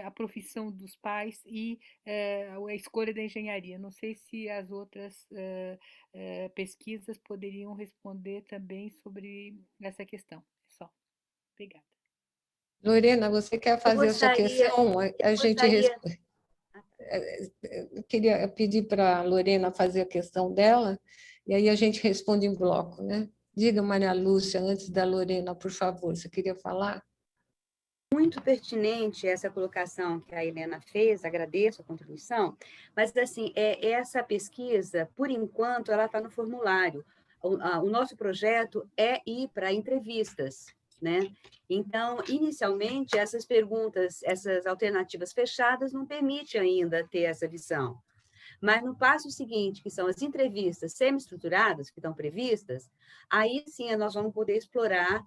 a profissão dos pais e a escolha da engenharia. Não sei se as outras pesquisas poderiam responder também sobre essa questão. Só. Obrigada. Lorena, você quer fazer a sua questão? A gente eu queria pedir para a Lorena fazer a questão dela, e aí a gente responde em bloco, né? Diga, Maria Lúcia, antes da Lorena, por favor, você queria falar? Muito pertinente essa colocação que a Helena fez, agradeço a contribuição, mas, assim, essa pesquisa, por enquanto, ela está no formulário. O nosso projeto é ir para entrevistas, né? Então, inicialmente, essas perguntas, essas alternativas fechadas, não permitem ainda ter essa visão. Mas no passo seguinte, que são as entrevistas semi-estruturadas, que estão previstas, aí sim nós vamos poder explorar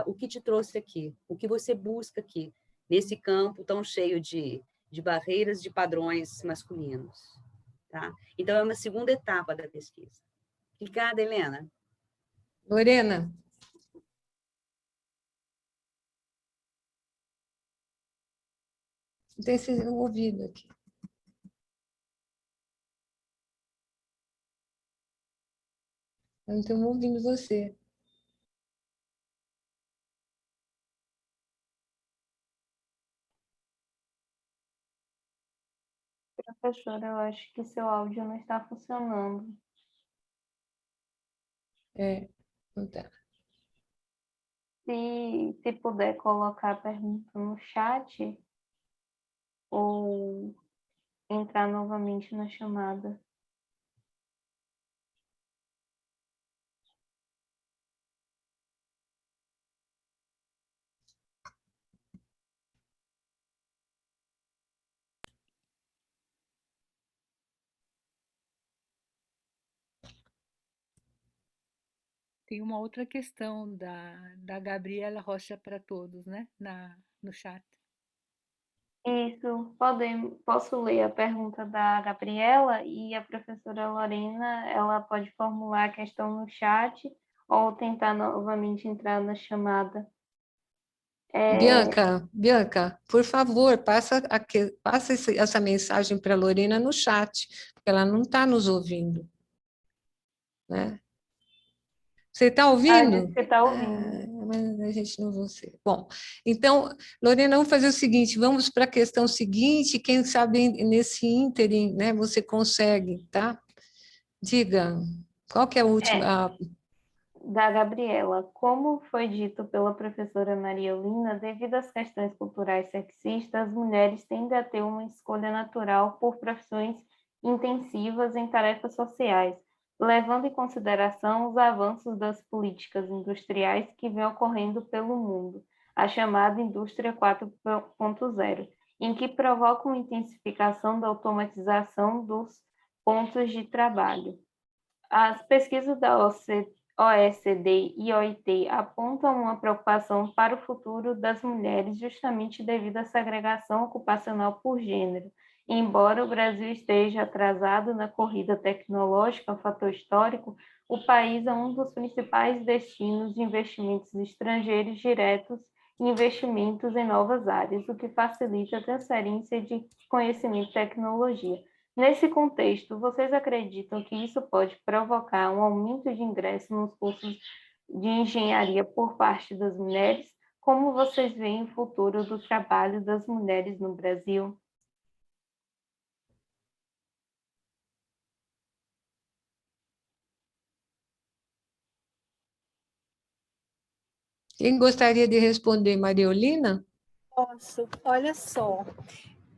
o que te trouxe aqui, o que você busca aqui, nesse campo tão cheio de barreiras, de padrões masculinos. Tá? Então, é uma segunda etapa da pesquisa. Obrigada, Helena. Lorena. Não tem esse ouvido aqui. Eu não estou ouvindo você. Professora, eu acho que seu áudio não está funcionando. Não tá. Se puder colocar a pergunta no chat ou entrar novamente na chamada. Tem uma outra questão da Gabriela Rocha para todos, né? No chat. Isso, posso ler a pergunta da Gabriela, e a professora Lorena, ela pode formular a questão no chat ou tentar novamente entrar na chamada. Bianca, por favor, passa essa mensagem para a Lorena no chat, porque ela não está nos ouvindo. Né? Você está ouvindo? Você está ouvindo. Mas a gente não você. Bom, então, Lorena, vamos fazer o seguinte, vamos para a questão seguinte, quem sabe nesse ínterim, né, você consegue, tá? Diga, qual que é a última? da Gabriela. Como foi dito pela professora Maria Olinda, devido às questões culturais sexistas, as mulheres tendem a ter uma escolha natural por profissões intensivas em tarefas sociais, levando em consideração os avanços das políticas industriais que vêm ocorrendo pelo mundo, a chamada indústria 4.0, em que provocam a intensificação da automatização dos pontos de trabalho. As pesquisas da OECD e OIT apontam uma preocupação para o futuro das mulheres justamente devido à segregação ocupacional por gênero. Embora o Brasil esteja atrasado na corrida tecnológica, fator histórico, o país é um dos principais destinos de investimentos estrangeiros diretos e investimentos em novas áreas, o que facilita a transferência de conhecimento e tecnologia. Nesse contexto, vocês acreditam que isso pode provocar um aumento de ingresso nos cursos de engenharia por parte das mulheres? Como vocês veem o futuro do trabalho das mulheres no Brasil? Quem gostaria de responder, Mariolina? Posso. Olha só,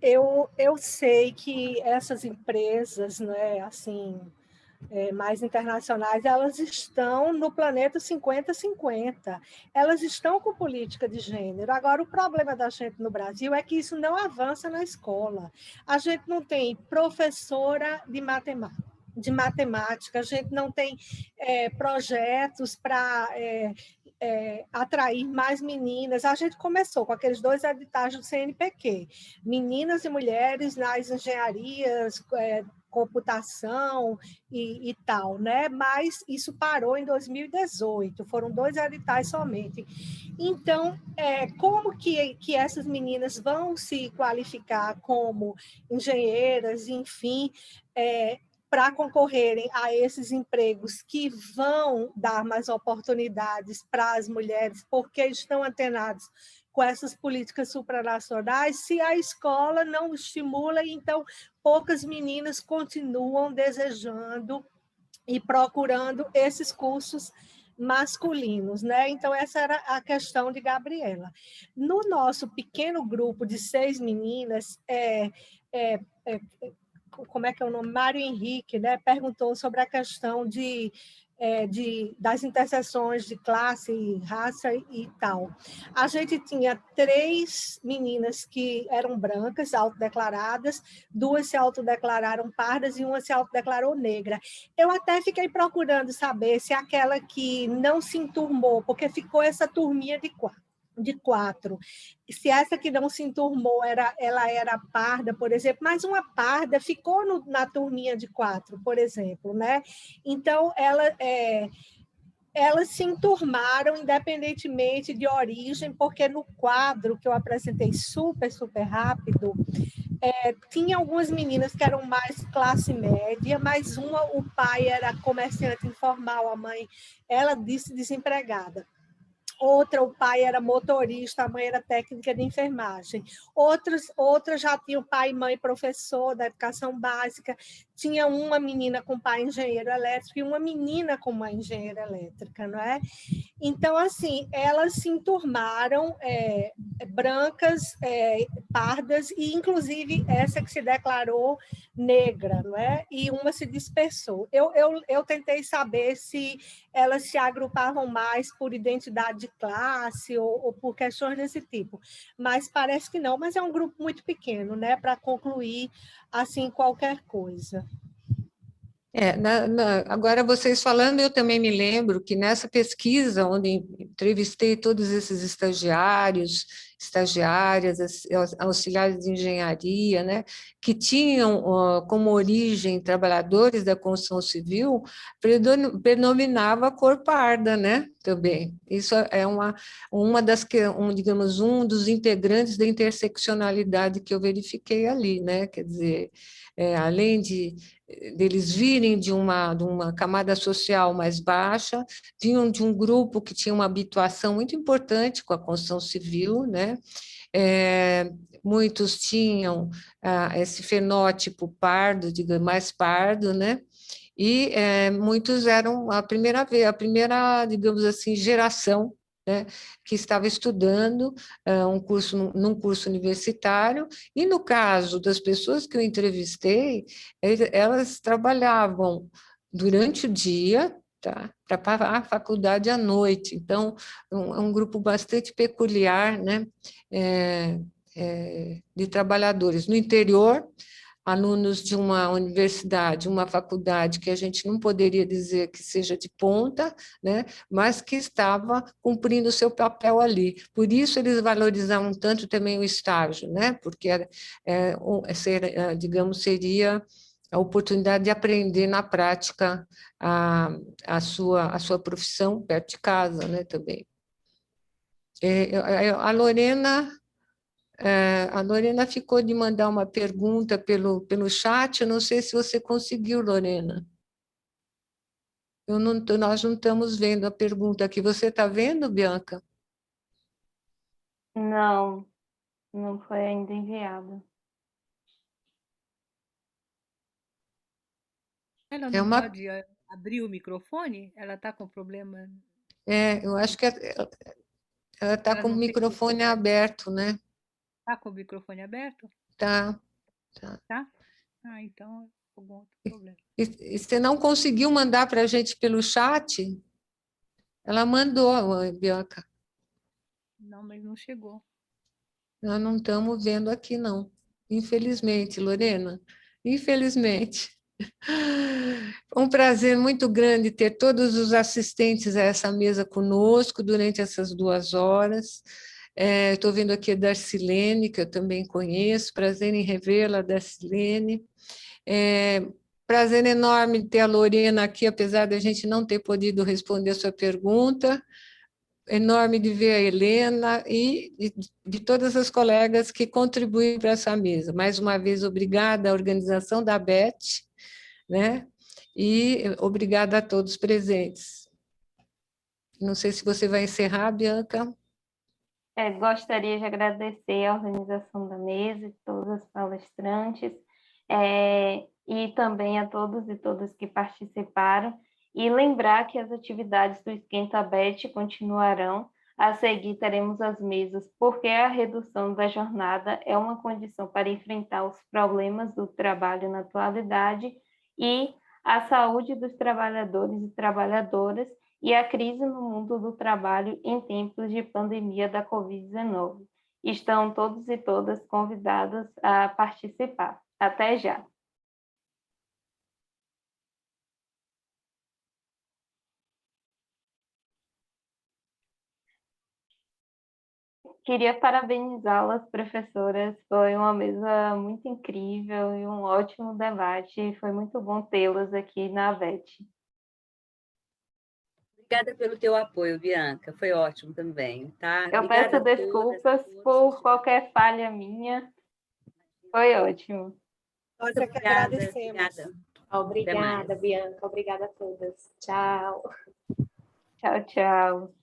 eu sei que essas empresas, né, assim, mais internacionais, elas estão no planeta 50-50. Elas estão com política de gênero. Agora, o problema da gente no Brasil é que isso não avança na escola. A gente não tem professora de matemática, a gente não tem projetos para atrair mais meninas. A gente começou com aqueles 2 editais do CNPq, meninas e mulheres nas engenharias, computação e tal, né? Mas isso parou em 2018, foram 2 editais somente. Então, como que essas meninas vão se qualificar como engenheiras, enfim, para concorrerem a esses empregos que vão dar mais oportunidades para as mulheres, porque estão antenados com essas políticas supranacionais, se a escola não estimula, então poucas meninas continuam desejando e procurando esses cursos masculinos, né? Então, essa era a questão de Gabriela. No nosso pequeno grupo de 6 meninas, como é que é o nome? Mário Henrique, né? Perguntou sobre a questão das interseções de classe, raça e tal. A gente tinha 3 meninas que eram brancas, autodeclaradas, 2 se autodeclararam pardas e uma se autodeclarou negra. Eu até fiquei procurando saber se aquela que não se enturmou, porque ficou essa turminha de 4. Se essa que não se enturmou, ela era parda, por exemplo, mas uma parda ficou na turminha de 4, por exemplo, né? Então, elas se enturmaram independentemente de origem, porque no quadro que eu apresentei super rápido, tinha algumas meninas que eram mais classe média, mas o pai era comerciante informal, a mãe, ela disse desempregada. Outra, o pai era motorista, a mãe era técnica de enfermagem. Outras já tinham pai e mãe professor da educação básica. Tinha uma menina com pai engenheiro elétrico e uma menina com mãe engenheira elétrica, não é? Então, assim, elas se enturmaram, brancas, pardas, e inclusive essa que se declarou negra, não é? E uma se dispersou. Eu tentei saber se elas se agrupavam mais por identidade de classe ou por questões desse tipo, mas parece que não, mas é um grupo muito pequeno, né, para concluir assim qualquer coisa. Agora, vocês falando, eu também me lembro que nessa pesquisa, onde entrevistei todos esses estagiários, estagiárias, auxiliares de engenharia, né, que tinham como origem trabalhadores da construção civil, predominava a cor parda, né, também. Isso é digamos, um dos integrantes da interseccionalidade que eu verifiquei ali, né, quer dizer, além deles virem de uma camada social mais baixa, vinham de um grupo que tinha uma habituação muito importante com a construção civil, né? Muitos tinham esse fenótipo pardo, digamos, mais pardo, né? E muitos eram a primeira vez, a primeira, digamos assim, geração, né, que estava estudando um curso num curso universitário, e no caso das pessoas que eu entrevistei, elas trabalhavam durante o dia, tá, para parar a faculdade à noite. Então, é um grupo bastante peculiar, né, de trabalhadores. No interior, alunos de uma universidade, uma faculdade que a gente não poderia dizer que seja de ponta, né, mas que estava cumprindo o seu papel ali. Por isso eles valorizavam tanto também o estágio, né, porque digamos, seria a oportunidade de aprender na prática a sua profissão perto de casa, né, também. A Lorena ficou de mandar uma pergunta pelo chat, eu não sei se você conseguiu, Lorena. Nós não estamos vendo a pergunta aqui. Você está vendo, Bianca? Não, não foi ainda enviado. Ela não pode abrir o microfone? Ela está com problema? Eu acho que ela está com o microfone aberto, né? Está com o microfone aberto? Tá. Tá? Ah, então é algum outro problema. E você não conseguiu mandar para a gente pelo chat? Ela mandou, Bianca. Não, mas não chegou. Nós não estamos vendo aqui, não. Infelizmente, Lorena. Infelizmente. Um prazer muito grande ter todos os assistentes a essa mesa conosco durante essas 2 horas. Estou vendo aqui a Darcilene, que eu também conheço. Prazer em revê-la, Darcilene. Prazer enorme ter a Lorena aqui, apesar de a gente não ter podido responder a sua pergunta. Enorme de ver a Helena e de todas as colegas que contribuem para essa mesa. Mais uma vez, obrigada à organização da ABET, né? E obrigada a todos presentes. Não sei se você vai encerrar, Bianca. Gostaria de agradecer a organização da mesa e todas as palestrantes, e também a todos e todas que participaram, e lembrar que as atividades do Esquenta Bet continuarão. A seguir, teremos as mesas, porque a redução da jornada é uma condição para enfrentar os problemas do trabalho na atualidade e a saúde dos trabalhadores e trabalhadoras, e a crise no mundo do trabalho em tempos de pandemia da Covid-19. Estão todos e todas convidadas a participar. Até já! Queria parabenizá-las, professoras. Foi uma mesa muito incrível e um ótimo debate. Foi muito bom tê-las aqui na ABET. Obrigada pelo teu apoio, Bianca. Foi ótimo também, tá? Eu Obrigada peço desculpas por qualquer falha minha. Foi ótimo. Nós é que agradecemos. Obrigada, Bianca. Obrigada a todas. Tchau. Tchau, tchau.